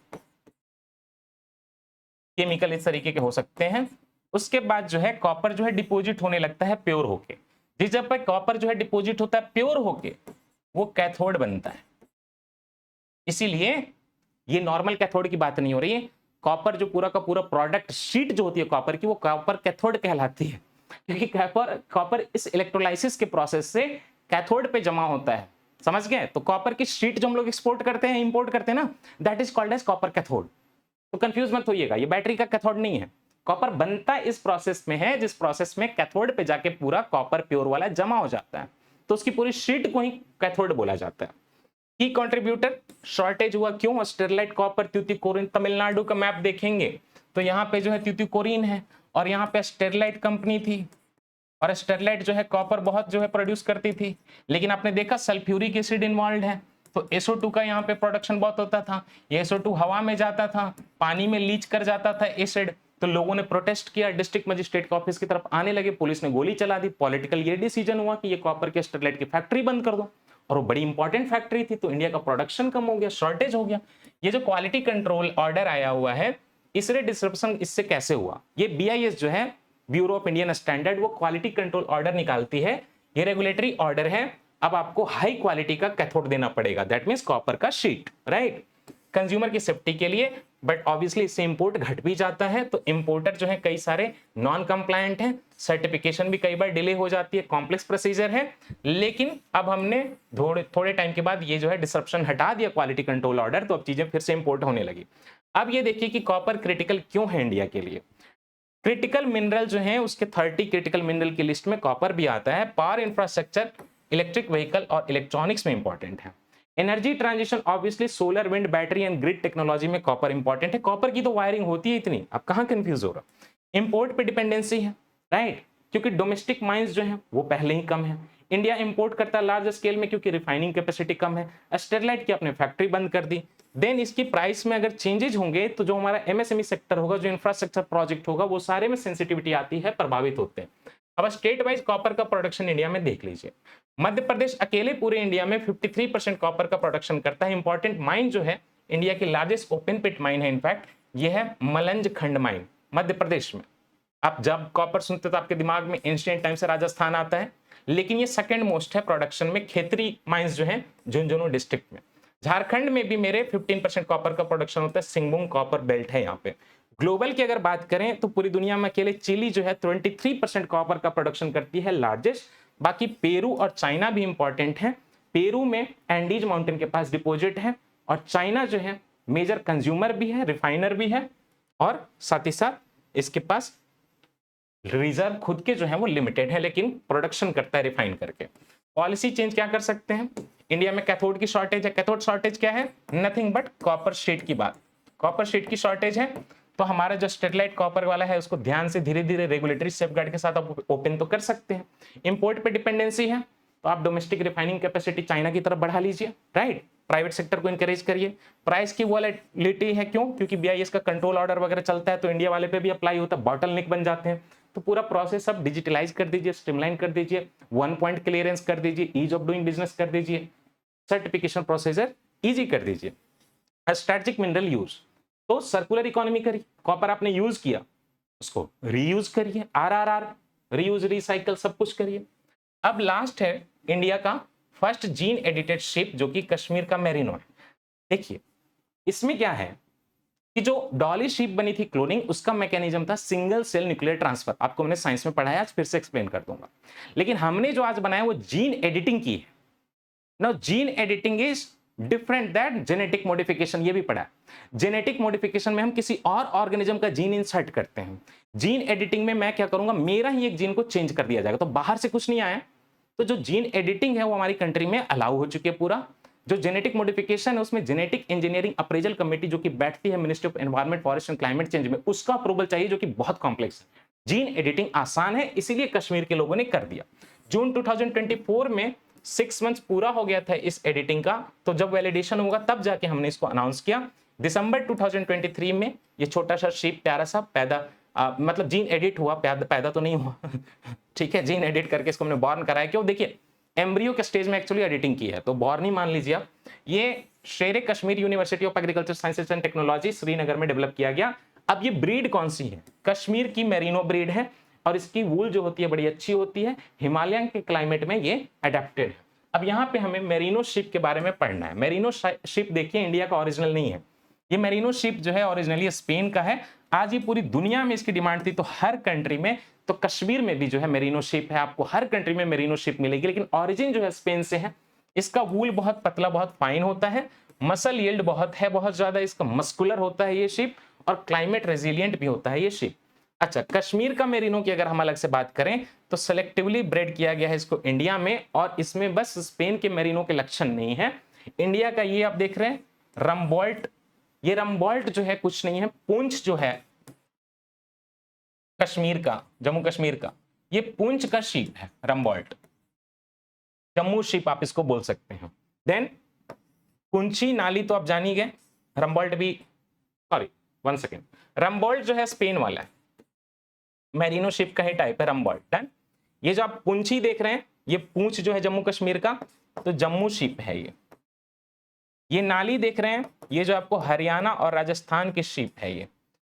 केमिकल इस तरीके के हो सकते हैं। उसके बाद जो है कॉपर जो है डिपोजिट होने लगता है प्योर होके। जिस जब पे कॉपर जो है डिपोजिट होता है प्योर होके, वो कैथोड बनता है। इसीलिए ये नॉर्मल कैथोड की बात नहीं हो रही है। कॉपर जो पूरा का पूरा प्रोडक्ट शीट जो होती है कॉपर की, वो कॉपर कैथोड कहलाती है, क्योंकि कॉपर कॉपर इस इलेक्ट्रोलाइसिस के प्रोसेस से कैथोड पे जमा होता है। समझ गए? तो कॉपर की शीट जो हम लोग एक्सपोर्ट करते हैं, इंपोर्ट करते हैं ना, that is called as copper cathode. तो कंफ्यूज मत होइएगा, ये बैटरी का कैथोड नहीं है। कॉपर बनता इस प्रोसेस में है जिस प्रोसेस में कैथोड पे जाके पूरा कॉपर प्योर वाला जमा हो जाता है, तो उसकी पूरी शीट को ही कैथोड बोला जाता है। की कंट्रीब्यूटर शॉर्टेज हुआ क्यों? स्टेरलाइट कॉपर ट्यूटिकोरिन। तमिलनाडु का मैप देखेंगे तो यहाँ पे जो है ट्यूटिकोरिन है और यहाँ पे स्टेरलाइट कंपनी थी, और स्टेरलाइट जो है कॉपर बहुत जो है प्रोड्यूस करती थी, लेकिन आपने देखा सल्फ्यूरिक एसिड इन्वॉल्व है, तो SO2 का यहाँ पे प्रोडक्शन बहुत होता था। ये SO2 हवा में जाता था, पानी में लीच कर जाता था एसिड, तो लोगों ने प्रोटेस्ट किया, डिस्ट्रिक्ट मजिस्ट्रेट के ऑफिस की तरफ आने लगे, पुलिस ने गोली चला दी। पॉलिटिकल ये डिसीजन हुआ कि ये कॉपर के स्टेरलाइट की फैक्ट्री बंद कर दो, और वो बड़ी इंपॉर्टेंट फैक्ट्री थी, तो इंडिया का प्रोडक्शन कम हो गया, शॉर्टेज हो गया। ये जो क्वालिटी कंट्रोल ऑर्डर आया हुआ है, इससे डिस्ट्रप्शन इससे कैसे हुआ? ये BIS जो है, ब्यूरो ऑफ इंडियन स्टैंडर्ड, वो क्वालिटी कंट्रोल ऑर्डर निकालती है। ये रेगुलेटरी ऑर्डर है। अब आपको हाई क्वालिटी का कैथोड देना पड़ेगा, दैट मींस कॉपर का शीट, राइट, कंज्यूमर की सेफ्टी के लिए। बट ऑब्वियसली इससे इंपोर्ट घट भी जाता है, तो इंपोर्टर जो है कई सारे नॉन कंप्लायंट हैं, सर्टिफिकेशन भी कई बार डिले हो जाती है, कॉम्प्लेक्स प्रोसीजर है। लेकिन अब हमने थोड़े टाइम के बाद ये जो है डिसरप्शन हटा दिया क्वालिटी कंट्रोल ऑर्डर, तो अब चीजें फिर से इंपोर्ट होने लगी। अब ये देखिए कि कॉपर क्रिटिकल क्यों है इंडिया के लिए। क्रिटिकल मिनरल जो है उसके 30 क्रिटिकल मिनरल की लिस्ट में कॉपर भी आता है। पावर इंफ्रास्ट्रक्चर, इलेक्ट्रिक व्हीकल और इलेक्ट्रॉनिक्स में इंपॉर्टेंट है। Energy transition, obviously solar, wind, battery and grid technology में कॉपर इंपॉर्टेंट है। कॉपर की तो वायरिंग होती है इतनी, अब कहां कंफ्यूज हो रहा। इंपोर्ट पे डिपेंडेंसी है, राइट, क्योंकि डोमेस्टिक माइंस जो है वो पहले ही कम है। इंडिया इंपोर्ट करता है लार्ज स्केल में क्योंकि रिफाइनिंग कैपेसिटी कम है। स्टेरलाइट की अपने फैक्ट्री बंद कर दी। देन इसकी प्राइस में अगर चेंजेस होंगे तो जो हमारा MSME सेक्टर होगा, जो इंफ्रास्ट्रक्चर प्रोजेक्ट होगा, वो सारे में सेंसिटिविटी आती है, प्रभावित होते हैं। अब स्टेट वाइज कॉपर का प्रोडक्शन इंडिया में देख लीजिए। मध्य प्रदेश अकेले पूरे इंडिया में 53% कॉपर का प्रोडक्शन करता है। इंपॉर्टेंट माइन जो है, इंडिया की लार्जेस्ट ओपन पिट माइन है इनफैक्ट, ये है मलंज खंड माइन मध्य प्रदेश में। आप जब कॉपर सुनते तो आपके दिमाग में एंशिएंट टाइम से राजस्थान आता है, लेकिन ये सेकंड मोस्ट है प्रोडक्शन में, खेतरी माइंस जो है झुंझुनू डिस्ट्रिक्ट में। झारखंड में भी मेरे 15% कॉपर का प्रोडक्शन होता है, सिंगभूम कॉपर बेल्ट है यहाँ पे। ग्लोबल की अगर बात करें तो पूरी दुनिया में अकेले चिली जो है 23% कॉपर का प्रोडक्शन करती है, लार्जेस्ट। बाकी पेरू और चाइना भी इंपॉर्टेंट है। पेरू में एंडीज माउंटेन के पास डिपोजिट है, और चाइना जो है मेजर कंज्यूमर भी है, रिफाइनर भी है, और साथ ही साथ इसके पास रिजर्व खुद के जो है वो लिमिटेड है, लेकिन प्रोडक्शन करता है रिफाइन करके। पॉलिसी चेंज क्या कर सकते हैं? इंडिया में कैथोड की शॉर्टेज है। कैथोड शॉर्टेज क्या है? नथिंग बट कॉपर शीट की बात। कॉपर शीट की शॉर्टेज है, तो हमारा जो स्टेरलाइट कॉपर वाला है उसको ध्यान से धीरे धीरे रेगुलेटरी सेफगार्ड के साथ आप ओपन तो कर सकते हैं। इंपोर्ट पे डिपेंडेंसी है, तो आप डोमेस्टिक रिफाइनिंग कैपेसिटी चाइना की तरफ बढ़ा लीजिए, राइट, प्राइवेट सेक्टर को इंकरेज करिए। प्राइस की वॉलेटिलिटी है, क्यों? क्योंकि BIS का कंट्रोल ऑर्डर वगैरह चलता है, तो इंडिया वाले पे भी अप्लाई होता है, बॉटल नेक बन जाते हैं। तो पूरा प्रोसेस अब डिजिटलाइज कर दीजिए, स्ट्रीमलाइन कर दीजिए, 1 पॉइंट क्लियरेंस कर दीजिए, ईज ऑफ डूइंग बिजनेस कर दीजिए, सर्टिफिकेशन प्रोसीजर इजी कर दीजिए। स्ट्रेटेजिक मिनरल यूज, तो सर्कुलर इकोनॉमी करिए। कॉपर आपने यूज किया, उसको रीयूज करिए, RRR, रीयूज रिसाइकल, सब कुछ करिए। अब लास्ट है इंडिया का फर्स्ट जीन एडिटेड शिप, जो कि कश्मीर का मेरिनो है। देखिए इसमें क्या है कि जो डॉली शिप बनी थी क्लोनिंग, उसका मैकेनिज्म था सिंगल सेल न्यूक्लियर ट्रांसफर। आपको मैंने साइंस में पढ़ाया, आज फिर से एक्सप्लेन कर दूंगा। लेकिन हमने जो आज बनाया वो जीन एडिटिंग की है। Now gene editing is different that genetic modification, ये भी पढ़ा। जेनेटिक मॉडिफिकेशन में हम किसी और ऑर्गेनिज्म का जीन इंसर्ट करते हैं। जीन एडिटिंग में मैं क्या करूंगा, मेरा ही एक जीन को चेंज कर दिया जाएगा, तो बाहर से कुछ नहीं आया। तो जो जीन एडिटिंग है वो हमारी कंट्री में अलाउ हो चुकी है पूरा। जो जेनेटिक मॉडिफिकेशन है उसमें जेनेटिक इंजीनियरिंग अप्रेजल कमेटी जो कि बैठती है ministry of environment forest and climate change में, उसका अप्रूवल चाहिए जो कि बहुत कॉम्प्लेक्स है। जीन एडिटिंग आसान है, इसीलिए कश्मीर के लोगों ने कर दिया। जून 2024 में 6 मंथ्स पूरा हो गया था इस एडिटिंग का, तो जब वैलिडेशन होगा तब जाके हमने इसको अनाउंस किया। दिसंबर 2023 में ये छोटा सा शीप प्यारा सा मतलब जीन एडिट हुआ, पैदा तो नहीं हुआ ठीक है, जीन एडिट करके इसको हमने बॉर्न कराया। क्यों? देखिए एम्ब्रियो के स्टेज में एक्चुअली एडिटिंग की है, तो बॉर्न ही मान लीजिए आप। ये शेर Kashmir university of agriculture sciences and technology Srinagar में डेवलप किया गया। अब ये ब्रीड कौन सी है? कश्मीर की मेरिनो ब्रीड है और इसकी वूल जो होती है बड़ी अच्छी होती है, हिमालयन के क्लाइमेट में ये अडेप्टेड है। अब यहाँ पे हमें मेरिनो शिप के बारे में पढ़ना है। मेरिनो शिप देखिए इंडिया का ओरिजिनल नहीं है, ये मेरिनो शिप जो है ओरिजिनली स्पेन का है। आज ये पूरी दुनिया में इसकी डिमांड थी, तो हर कंट्री में, तो कश्मीर में भी जो है मेरिनो शिप है, आपको हर कंट्री में मेरिनो शिप मिलेगी, लेकिन ओरिजिन जो है स्पेन से है। इसका वूल बहुत पतला बहुत फाइन होता है, मसल यील्ड बहुत है, बहुत ज्यादा इसका मस्कुलर होता है ये शिप, और क्लाइमेट रेजिलियंट भी होता है ये शिप। अच्छा, कश्मीर का मेरिनो की अगर हम अलग से बात करें तो सेलेक्टिवली ब्रेड किया गया है इसको इंडिया में, और इसमें बस स्पेन के मेरिनो के लक्षण नहीं है। इंडिया का ये आप देख रहे हैं रम्बॉल्ट, ये रम्बॉल्ट जो है कुछ नहीं है, पूंछ जो है कश्मीर का, जम्मू कश्मीर का, ये पूंछ का शीप है रम्बॉल्ट, जम्मू शीप आप इसको बोल सकते हैं। देन कुंची नाली तो आप जान ही गए, रम्बॉल्ट भी, सॉरी 1 सेकेंड, रम्बॉल्ट जो है स्पेन वाला है, मेरिनो शिप का ही टाइप है रम्बॉल्ट। ये जो आप पुंछी देख रहे हैं, ये पूंछ जो है जम्मू कश्मीर का, तो जम्मू शिप है ये नाली देख रहे हैं, ये जो आपको हरियाणा और राजस्थान की शिप है ये,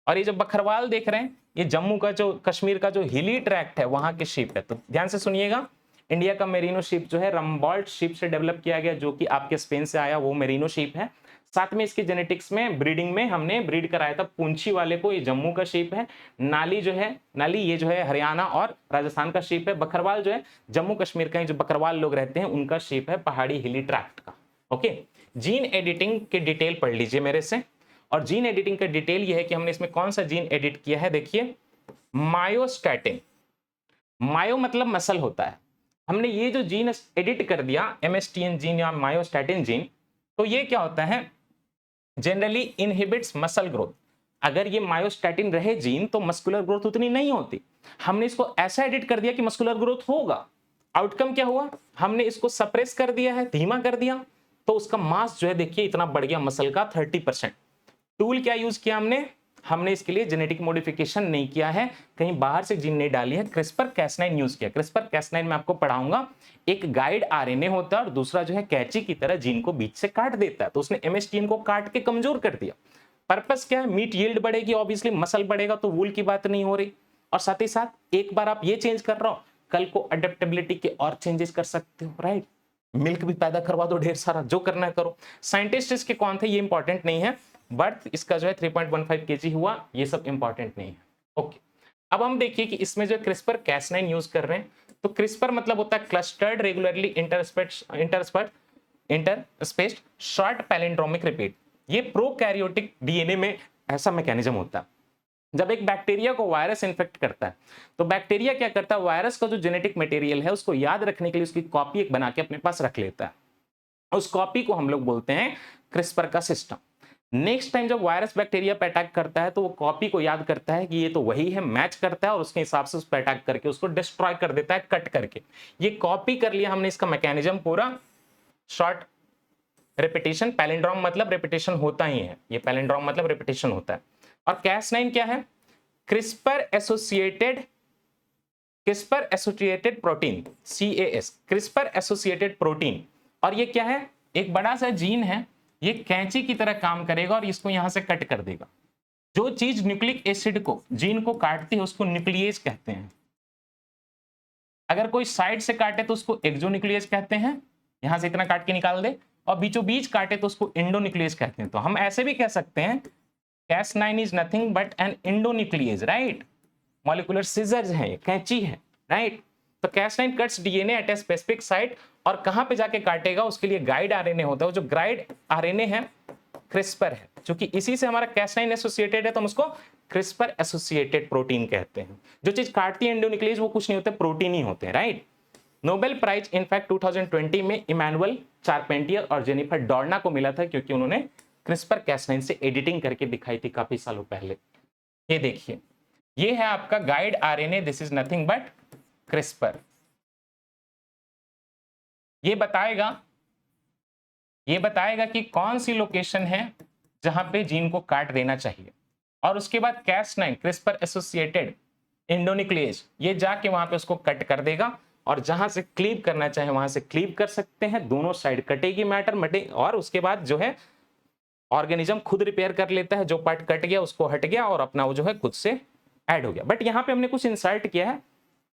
और ये जो बखरवाल देख रहे हैं, ये जम्मू का जो कश्मीर का जो हिली ट्रैक्ट है वहां की शिप है। तो ध्यान से सुनिएगा, इंडिया का मेरिनो शिप जो है रम्बॉल्ट शिप से डेवलप किया गया, जो कि आपके स्पेन से आया वो मेरिनो शिप है। साथ में इसके जेनेटिक्स में ब्रीडिंग में हमने ब्रीड कराया था पूंछी वाले को, ये जम्मू का शिप है। नाली जो है, नाली ये जो है हरियाणा और राजस्थान का शिप है। बखरवाल जो है जम्मू कश्मीर का, जो बकरवाल लोग रहते हैं उनका शिप है, पहाड़ी हिली ट्रैक्ट का। ओके, जीन एडिटिंग के डिटेल पढ़ लीजिए मेरे से। और जीन एडिटिंग का डिटेल ये है कि हमने इसमें कौन सा जीन एडिट किया है, देखिए मायोस्टैटिन। मायो मतलब मसल होता है, हमने ये जो जीन एडिट कर दिया MSTN जीन या मायोस्टैटिन जीन, तो ये क्या होता है, जनरली इनहिबिट्स मसल ग्रोथ। अगर ये मायोस्टैटिन रहे जीन तो मस्कुलर ग्रोथ उतनी नहीं होती, हमने इसको ऐसा एडिट कर दिया कि मस्कुलर ग्रोथ होगा। आउटकम क्या हुआ, हमने इसको सप्रेस कर दिया है, धीमा कर दिया, तो उसका मास जो है देखिए इतना बढ़ गया मसल का 30%। टूल क्या यूज किया हमने इसके लिए जेनेटिक मॉडिफिकेशन नहीं किया है, कहीं बाहर से जीन नहीं डाली है, क्रिस्पर कैस9 यूज किया। क्रिस्पर कैस9 में आपको पढ़ाऊंगा, एक गाइड RNA होता है और दूसरा जो है कैंची की तरह जीन को बीच से काट देता है, तो उसने MSTN को काट के कमजोर कर दिया। पर्पस क्या है, मीट यील्ड बढ़ेगी, ऑब्वियसली मसल बढ़ेगा, तो वूल की बात नहीं हो रही, और साथ ही साथ एक बार आप ये चेंज कर रहे हो, कल को अडेप्टेबिलिटी के और चेंजेस कर सकते हो, राइट। मिल्क भी पैदा करवा दो ढेर सारा, जो करना है करो। साइंटिस्ट इसके कौन थे ये इंपॉर्टेंट नहीं है, बर्थ इसका जो है 3.15 kg हुआ, ये सब इंपॉर्टेंट नहीं है। ओके, अब हम देखिए कि इसमें जो क्रिस्पर कैस9 यूज कर रहे हैं, तो क्रिस्पर मतलब होता है clustered regularly interspaced short palindromic repeat. ये प्रोकैरियोटिक DNA में ऐसा मैकेनिज्म होता है, जब एक बैक्टीरिया को वायरस इन्फेक्ट करता है तो बैक्टीरिया क्या करता है, वायरस का जो जेनेटिक मटेरियल है उसको याद रखने के लिए उसकी कॉपी एक बना के अपने पास रख लेता है, उस कॉपी को हम लोग बोलते हैं क्रिस्पर का सिस्टम। नेक्स्ट टाइम जब वायरस बैक्टीरिया पे अटैक करता है तो वो कॉपी को याद करता है कि ये तो वही है, मैच करता है, और उसके हिसाब से उस पर अटैक करके उसको डिस्ट्रॉय कर देता है, कट करके। ये कॉपी कर लिया हमने इसका मैकेनिज्म पूरा, शॉर्ट रेपिटेशन, पैलिंड्रोम मतलब रेपिटेशन होता ही है, ये पैलिंड्रोम मतलब रेपिटेशन होता है। और कैस9 क्या है, CRISPR associated protein, CAS, CRISPR associated protein. और ये क्या है, एक बड़ा सा जीन है, ये कैंची की तरह काम करेगा और इसको यहां से कट कर देगा। जो चीज न्यूक्लिक एसिड को, जीन को काटती है उसको न्यूक्लियेज कहते हैं। अगर कोई साइड से काटे तो उसको एक्सोन्यूक्लियेज कहते हैं, यहां से इतना काट के निकाल दे, और बीचों बीच काटे तो उसको इंडोन्यूक्लियेज कहते हैं। तो हम ऐसे भी कह सकते हैं Cas9 is nothing but an endonuclease, right. Molecular scissors है, कैंची है, राइट। तो Cas9 cuts DNA at a specific site, और कहां पे जाके काटेगा उसके लिए गाइड RNA होता है। वो जो गाइड RNA है क्रिस्पर है, क्योंकि इसी से हमारा Cas9 एसोसिएटेड है, तो हम उसको क्रिस्पर एसोसिएटेड प्रोटीन कहते हैं। जो चीज काटती है इंडोन्यूक्लियेज वो कुछ नहीं होते, प्रोटीन ही होते हैं, राइट। नोबेल प्राइज इनफैक्ट 2020 में इमैनुअल चारपेंटियर और जेनिफर डॉर्ना को मिला था, क्योंकि उन्होंने क्रिस्पर कैस9 से एडिटिंग करके दिखाई थी काफी सालों पहले। ये देखिए, ये है आपका guide RNA, this is nothing but CRISPR. ये बताएगा कि कौन सी लोकेशन है जहां पे जीन को काट देना चाहिए, और उसके बाद कैस9 क्रिस्पर एसोसिएटेड इंडोन्यूक्लिएज ये जाके वहां पे उसको कट कर देगा, और जहां से क्लीव करना चाहे वहां से क्लीव कर सकते हैं, दोनों साइड कटेगी मैटर मटे, और उसके बाद जो है ऑर्गेनिज्म खुद रिपेयर कर लेता है, जो पार्ट कट गया उसको हट गया और अपना वो जो है खुद से ऐड हो गया। बट यहाँ पे हमने कुछ इंसर्ट किया है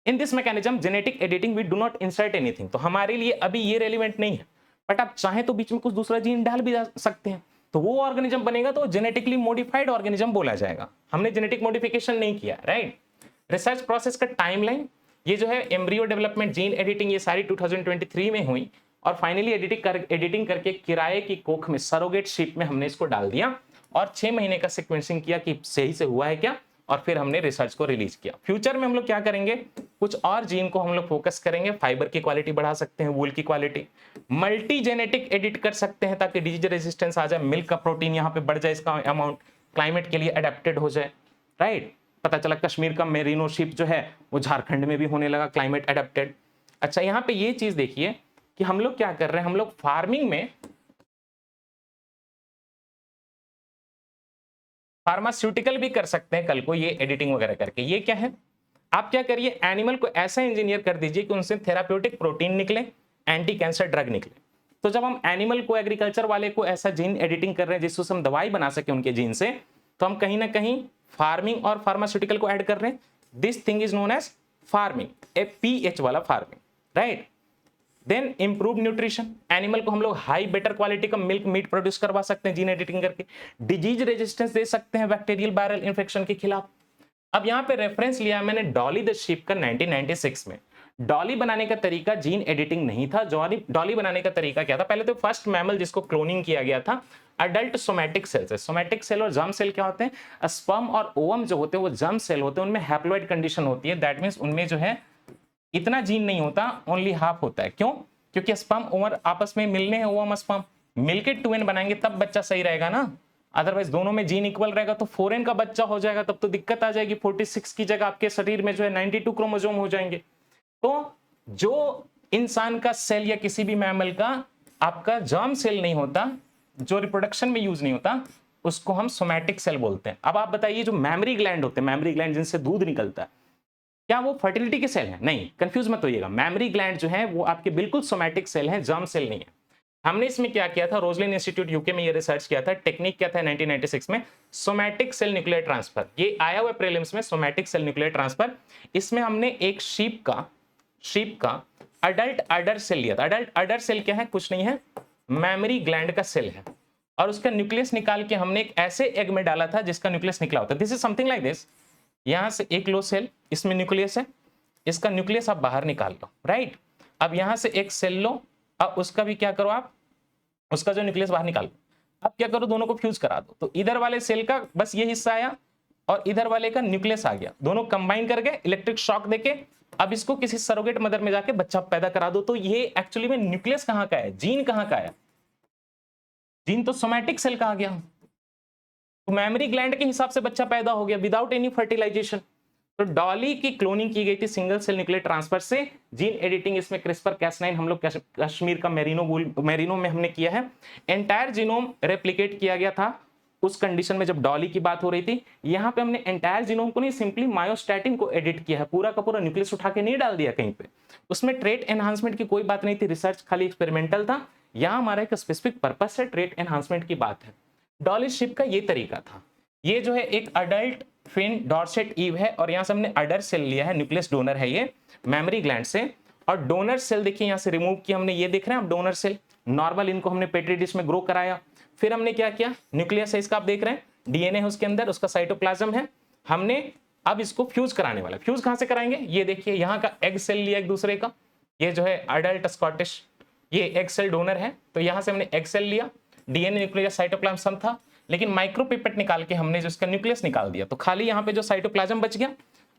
in this mechanism genetic editing, we do not insert anything, तो हमारे लिए अभी ये रेलिवेंट नहीं है, बट आप चाहें तो बीच में कुछ दूसरा जीन डाल भी सकते हैं, तो वो ऑर्गेनिज्म बनेगा तो जेनेटिकली मॉडिफाइड ऑर्गेनिज्म बोला जाएगा। हमने जेनेटिक मॉडिफिकेशन नहीं किया, राइट। रिसर्च प्रोसेस का टाइमलाइन, ये जो है एम्ब्रियो डेवलपमेंट, जीन एडिटिंग, ये सारी 2023 में हुई, और फाइनली एडिटिंग करके किराए की कोख में सरोगेट शिप में हमने इसको डाल दिया, और 6 महीने का सीक्वेंसिंग किया कि सही से हुआ है क्या, और फिर हमने रिसर्च को रिलीज किया। फ्यूचर में हम लोग क्या करेंगे, कुछ और जीन को हम लोग फोकस करेंगे, फाइबर की क्वालिटी बढ़ा सकते हैं, वूल की क्वालिटी, मल्टी जेनेटिक एडिट कर सकते हैं ताकि डिजीज रेजिस्टेंस आ जाए, मिल्क का प्रोटीन यहाँ पे बढ़ जाए, इसका अमाउंट क्लाइमेट के लिए अडेप्टेड हो जाए, राइट। पता चला कश्मीर का मेरिनो शिप जो है वो झारखंड में भी होने लगा, क्लाइमेट अडेप्टेड। अच्छा, यहाँ पे ये चीज देखिए कि हम लोग क्या कर रहे हैं, हम लोग फार्मिंग में फार्मास्यूटिकल भी कर सकते हैं कल को, ये एडिटिंग वगैरह करके। ये क्या है, आप क्या करिए, एनिमल को ऐसा इंजीनियर कर दीजिए कि उनसे थेराप्यूटिक प्रोटीन निकले, एंटी कैंसर ड्रग निकले। तो जब हम एनिमल को, एग्रीकल्चर वाले को ऐसा जीन एडिटिंग कर रहे हैं जिससे हम दवाई बना सके उनके जीन से, तो हम कहीं ना कहीं फार्मिंग और फार्मास्यूटिकल को ऐड कर रहे हैं। This thing is known as pharming, a PH वाला pharming, right. Then improve nutrition, animal को हम लोग हाई बेटर क्वालिटी का मिल्क मीट प्रोड्यूस करवा सकते हैं जीन एडिटिंग करके, डिजीज रेजिस्टेंस दे सकते हैं बैक्टीरियल वायरल इंफेक्शन के खिलाफ। अब यहाँ पे रेफरेंस लिया मैंने डॉली द शीप का 1996 में। डॉली बनाने का तरीका जीन एडिटिंग नहीं था, डॉली बनाने का तरीका क्या था, पहले तो फर्स्ट मैमल जिसको क्लोनिंग किया गया था अडल्ट सोमैटिक सेल से। सोमैटिक सेल और जर्म सेल क्या होते हैं, स्पर्म और ओवम जो होते हैं वो जर्म सेल होते हैं, उनमें हैप्लॉइड कंडीशन होती है, दैट मींस उनमें जो है इतना जीन नहीं होता, ओनली हाफ होता है। क्यों, क्योंकि स्पर्म ओवर आपस में मिलने हैं, ओवम स्पर्म मिलके 2n बनाएंगे तब बच्चा सही रहेगा ना, अदरवाइज दोनों में जीन इक्वल रहेगा तो 4n का बच्चा हो जाएगा, तब तो दिक्कत आ जाएगी, 46 की जगह आपके शरीर में जो है 92 क्रोमोसोम हो जाएंगे। तो जो इंसान का सेल या किसी भी मैमल का आपका जर्म सेल नहीं होता, जो रिप्रोडक्शन में यूज नहीं होता, उसको हम सोमैटिक सेल बोलते हैं। अब आप बताइए, जो मैमरी ग्लैंड होते हैं, मैमरी ग्लैंड जिनसे दूध निकलता है, क्या वो फर्टिलिटी के सेल हैं? नहीं, कंफ्यूज मत होइएगा, मैमरी ग्लैंड जो है वो आपके बिल्कुल सोमैटिक सेल हैं, जर्म सेल नहीं है। हमने इसमें क्या किया था, रोजलिन इंस्टीट्यूट यूके में ये रिसर्च किया था, टेक्निक क्या था 1996 में, सोमैटिक सेल न्यूक्लियर ट्रांसफर। ये आया हुआ प्रीलिम्स में, सोमैटिक सेल न्यूक्लियर ट्रांसफर। इसमें हमने एक शीप का अडल्ट अडर सेल लिया था। अडल्ट अडर सेल क्या है, कुछ नहीं है, मैमरी ग्लैंड का सेल है, और उसका न्यूक्लियस निकाल के हमने एक ऐसे एग में डाला था जिसका न्यूक्लियस निकला होता है। This is something like this, यहां से एक लो सेल, इसमें न्यूक्लियस है, इसका न्यूक्लियस आप बाहर निकाल लो, राइट। अब यहां से एक सेल लो, अब उसका भी क्या करो आप, उसका जो न्यूक्लियस बाहर निकाल लो। अब क्या करो, दोनों को फ्यूज करा दो, तो इधर वाले सेल का बस ये हिस्सा आया और इधर वाले का न्यूक्लियस आ गया, दोनों कंबाइन करके इलेक्ट्रिक शॉक देके अब इसको किसी सरोगेट मदर में जाके बच्चा पैदा करा दो। तो ये एक्चुअली में न्यूक्लियस कहां का है, जीन कहां का है, जीन तो सोमैटिक सेल का आ गया, तो मेमोरी ग्लैंड के हिसाब से बच्चा पैदा हो गया विदाउट एनी फर्टिलाइजेशन। तो डॉली की क्लोनिंग की गई थी सिंगल सेल न्यूक्लियर ट्रांसफर से, जीन एडिटिंग इसमें क्रिस्पर कैस9 हम लोग कश्मीर का मेरिनो में हमने किया है। एंटायर जीनोम रेप्लिकेट किया गया था उस कंडीशन में जब डॉली की बात हो रही थी। यहाँ पे हमने एंटायर जीनोम को नहीं, सिंपली मायोस्टैटिन को एडिट किया है, पूरा का पूरा न्यूक्लियस उठा के नहीं डाल दिया कहीं पे, उसमें ट्रेट एनहांसमेंट की कोई बात नहीं थी, रिसर्च खाली एक्सपेरिमेंटल था। यहाँ हमारा एक स्पेसिफिक पर्पस है, ट्रेट एनहांसमेंट की बात है। डॉली शिप का ये तरीका था, ये जो है एक अडल्ट फिन डॉर्सेट ईव है और यहाँ से हमने अडर सेल लिया है, न्यूक्लियस डोनर है ये मेमोरी ग्लैंड से, और डोनर सेल देखिए यहाँ से रिमूव किया हमने, ये देख रहे हैं आप डोनर सेल नॉर्मल, इनको हमने पेट्री डिश में ग्रो कराया। फिर हमने क्या किया, न्यूक्लियस है इसका आप देख रहे हैं, डीएनए है उसके अंदर, उसका साइटोप्लाज्म है, हमने अब इसको फ्यूज कराने वाला। फ्यूज कहां से कराएंगे, ये देखिए यहाँ का एग सेल लिया एक दूसरे का, ये जो है अडल्ट स्कॉटिश ये एग सेल डोनर है, तो यहाँ से हमने एग सेल लिया, डीएनए न्यूक्लियस साइटोप्लाज्म था, लेकिन माइक्रोपिपेट निकाल के हमने जो इसका न्यूक्लियस निकाल दिया, तो खाली यहाँ पे जो साइटोप्लाज्म बच गया।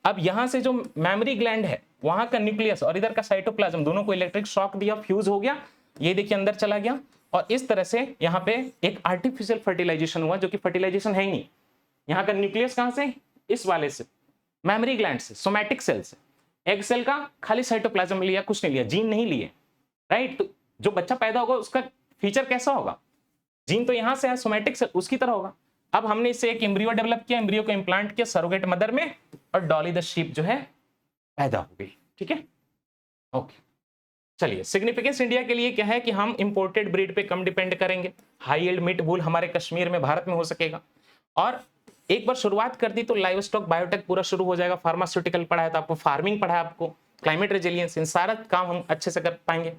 अब यहां से जो मेमोरी ग्लैंड है वहां का न्यूक्लियस और इधर का साइटोप्लाज्म दोनों को इलेक्ट्रिक शॉक दिया, फ्यूज हो गया, ये देखिए अंदर चला गया और इस तरह से यहाँ पे एक आर्टिफिशियल फर्टिलाइजेशन हुआ जो कि फर्टिलाइजेशन है ही नहीं। यहाँ का न्यूक्लियस कहां से, इस वाले से, मेमोरी ग्लैंड से, सोमैटिक सेल से। एग सेल का खाली साइटोप्लाज्म लिया, कुछ नहीं लिया, जीन नहीं लिए, राइट। तो जो बच्चा पैदा होगा उसका फीचर कैसा होगा, जीन तो यहां से है, सोमैटिक सेल उसकी तरह होगा। अब हमने इससे एक एम्ब्रियो डेवलप किया, एम्ब्रियो को इंप्लांट किया सरोगेट मदर में और डॉली द शीप जो है पैदा हो गई, ठीक है, ओके। चलिए, सिग्निफिकेंस इंडिया के लिए क्या है कि हम इंपोर्टेड ब्रीड पे कम डिपेंड करेंगे, हाई यील्ड मीट वूल हमारे कश्मीर में, भारत में हो सकेगा, और एक बार शुरुआत कर दी तो लाइव स्टॉक बायोटेक पूरा शुरू हो जाएगा, फार्मास्यूटिकल पढ़ा है तो आपको, फार्मिंग पढ़ा है आपको, क्लाइमेट रेजिलियंस, इन सारा काम हम अच्छे से कर पाएंगे।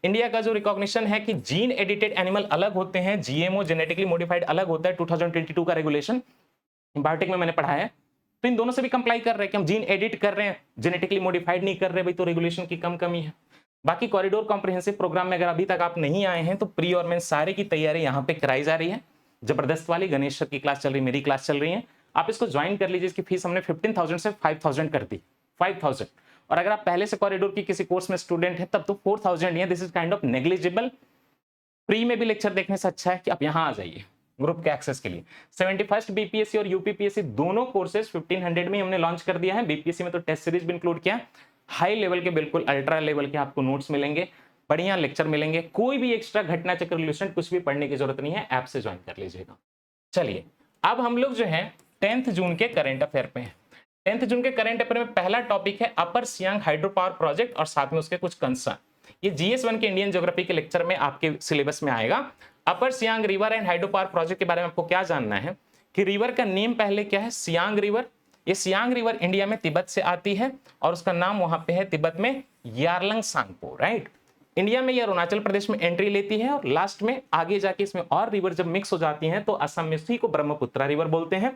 इंडिया का जो रिकॉग्निशन है कि जीन एडिटेड एनिमल अलग होते हैं, जीएमओ जेनेटिकली मॉडिफाइड अलग होता है, 2022 का रेगुलेशन बायोटेक में मैंने पढ़ा है, तो इन दोनों से भी कंप्लाई कर रहे हैं कि हम जीन एडिट कर रहे हैं, जेनेटिकली मॉडिफाइड नहीं कर रहे भाई, तो रेगुलेशन की कमी है। बाकी कॉरिडोर कॉम्प्रिहेंसिव प्रोग्राम में अगर अभी तक आप नहीं आए हैं तो प्री और मेन सारे की तैयारी यहाँ पे कराई जा रही है, जबरदस्त वाली, गणेश सर की क्लास चल रही है, मेरी क्लास चल रही है, आप इसको ज्वाइन कर लीजिए। इसकी फीस हमने 15,000 से 5,000 कर दी, 5,000, और अगर आप पहले से कॉरिडोर की किसी कोर्स में स्टूडेंट है तब तो 4,000 है, this is kind of negligible. Free में भी लेक्चर देखने से अच्छा है कि आप यहाँ आ जाइए ग्रुप के एक्सेस के लिए। 71st बीपीएससी और यूपीपीएससी दोनों कोर्सेज 1500 में हमने लॉन्च कर दिया है, बीपीएससी में तो टेस्ट सीरीज भी इंक्लूड किया, हाई लेवल के, बिल्कुल अल्ट्रा लेवल के आपको नोट्स मिलेंगे, बढ़िया लेक्चर मिलेंगे, कोई भी एक्स्ट्रा घटना चक्र रिलेशन कुछ भी पढ़ने की जरूरत नहीं है, ऐप से ज्वाइन कर लीजिएगा। चलिए, अब हम लोग जो है 10th जून के करंट अफेयर पे हैं। 10th जून के करंट अफेयर में पहला टॉपिक है अपर सियांग हाइड्रो पावर प्रोजेक्ट और साथ में उसके कुछ कंसर्न। ये जीएस1 के इंडियन ज्योग्राफी के लेक्चर में आपके सिलेबस में आएगा। Upper Siang river and hydro power project के बारे में आपको क्या जानना है कि रिवर का नेम पहले क्या है, सियांग रिवर। ये सियांग रिवर इंडिया में तिब्बत से आती है और उसका नाम वहां पे है तिब्बत में यारलंग सांगपो, राइट। इंडिया में ये अरुणाचल प्रदेश में एंट्री लेती है और लास्ट में आगे जाके इसमें और रिवर जब मिक्स हो जाती हैं तो असम में इसी को ब्रह्मपुत्रा रिवर बोलते हैं।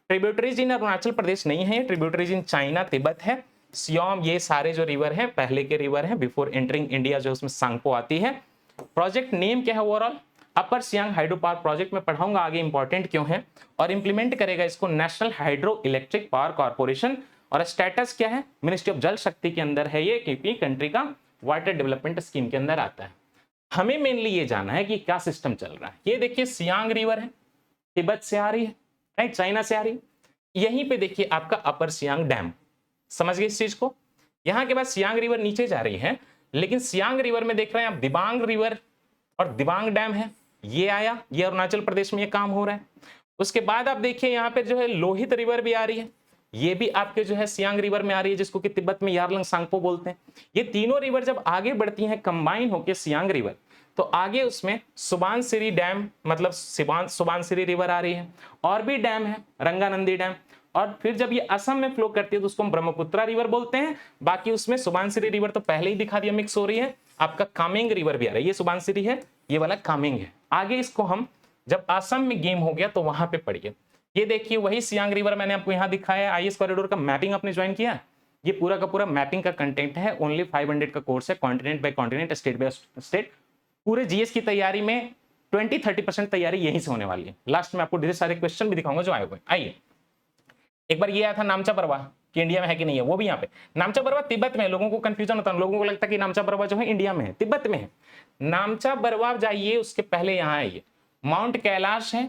ट्रिब्यूटरीज इन अरुणाचल प्रदेश नहीं है, ट्रिब्यूटरीज इन चाइना, तिब्बत है, सियोम, ये सारे जो रिवर हैं पहले के रिवर हैं बिफोर एंटरिंग इंडिया, जो उसमें सांगपो आती है। प्रोजेक्ट नेम क्या है ओवरऑल, अपर सियांग हाइड्रो पावर प्रोजेक्ट में पढ़ाऊंगा आगे इंपॉर्टेंट क्यों है, और इंप्लीमेंट करेगा इसको national hydro electric power corporation, और स्टेटस क्या है, मिनिस्ट्री ऑफ जल शक्ति के अंदर है ये, क्योंकि कंट्री का वाटर डेवलपमेंट स्कीम के अंदर आता है। हमें मेनली ये जानना है कि क्या सिस्टम चल रहा है। ये देखिए सियांग रिवर है, तिब्बत से आ रही है, राइट, चाइना से आ रही है, यहीं पे देखिए आपका अपर सियांग डैम, समझ गए इस चीज को। यहां के बाद सियांग रिवर नीचे जा रही है, लेकिन सियांग रिवर में देख रहे हैं आप दिबांग रिवर और दिबांग डैम है, ये आया, ये अरुणाचल प्रदेश में ये काम हो रहा है। उसके बाद आप देखिए यहाँ पे जो है लोहित रिवर भी आ रही है, ये भी आपके जो है सियांग रिवर में आ रही है, जिसको कि तिब्बत में यारलंग सांगपो बोलते हैं। ये तीनों रिवर जब आगे बढ़ती हैं कंबाइन होकर सियांग रिवर, तो आगे उसमें सुबानसिरी डैम, मतलब सुबानसिरी रिवर आ रही है, और भी डैम है, रंगानंदी डैम, और फिर जब ये असम में फ्लो करती है तो उसको हम ब्रह्मपुत्रा रिवर बोलते हैं। बाकी उसमें सुबानसिरी रिवर तो पहले ही दिखा दिया मिक्स हो रही है, आपका कामेंग रिवर भी आ रहा है, ये सुबानसिरी है, ये वाला कामेंग है। आगे इसको हम जब असम में गेम हो गया तो वहां पे पढ़िए। ये देखिए वही सियांग रिवर मैंने आपको यहाँ दिखाया है, आईएस कॉरिडोर का मैपिंग आपने ज्वाइन किया, ये पूरा का पूरा मैपिंग का कंटेंट है, ओनली 500 का कोर्स है, continent by continent, state by state. पूरे जीएस की तैयारी में 20-30% तैयारी यहीं से होने वाली है। लास्ट में आपको ढेर सारे क्वेश्चन भी दिखाऊंगा जो आए हुए। आइए, एक बार ये आया था नामचा बरवा कि इंडिया में है कि नहीं है, वो भी यहाँ पे नामचा बरवा तिब्बत में है। लोगों को कंफ्यूजन होता है, लोगों को लगता है कि नामचा बरवा जो है इंडिया में है, तिब्बत में है। नामचा बरवा जाइए, उसके पहले यहाँ आइए, माउंट कैलाश है,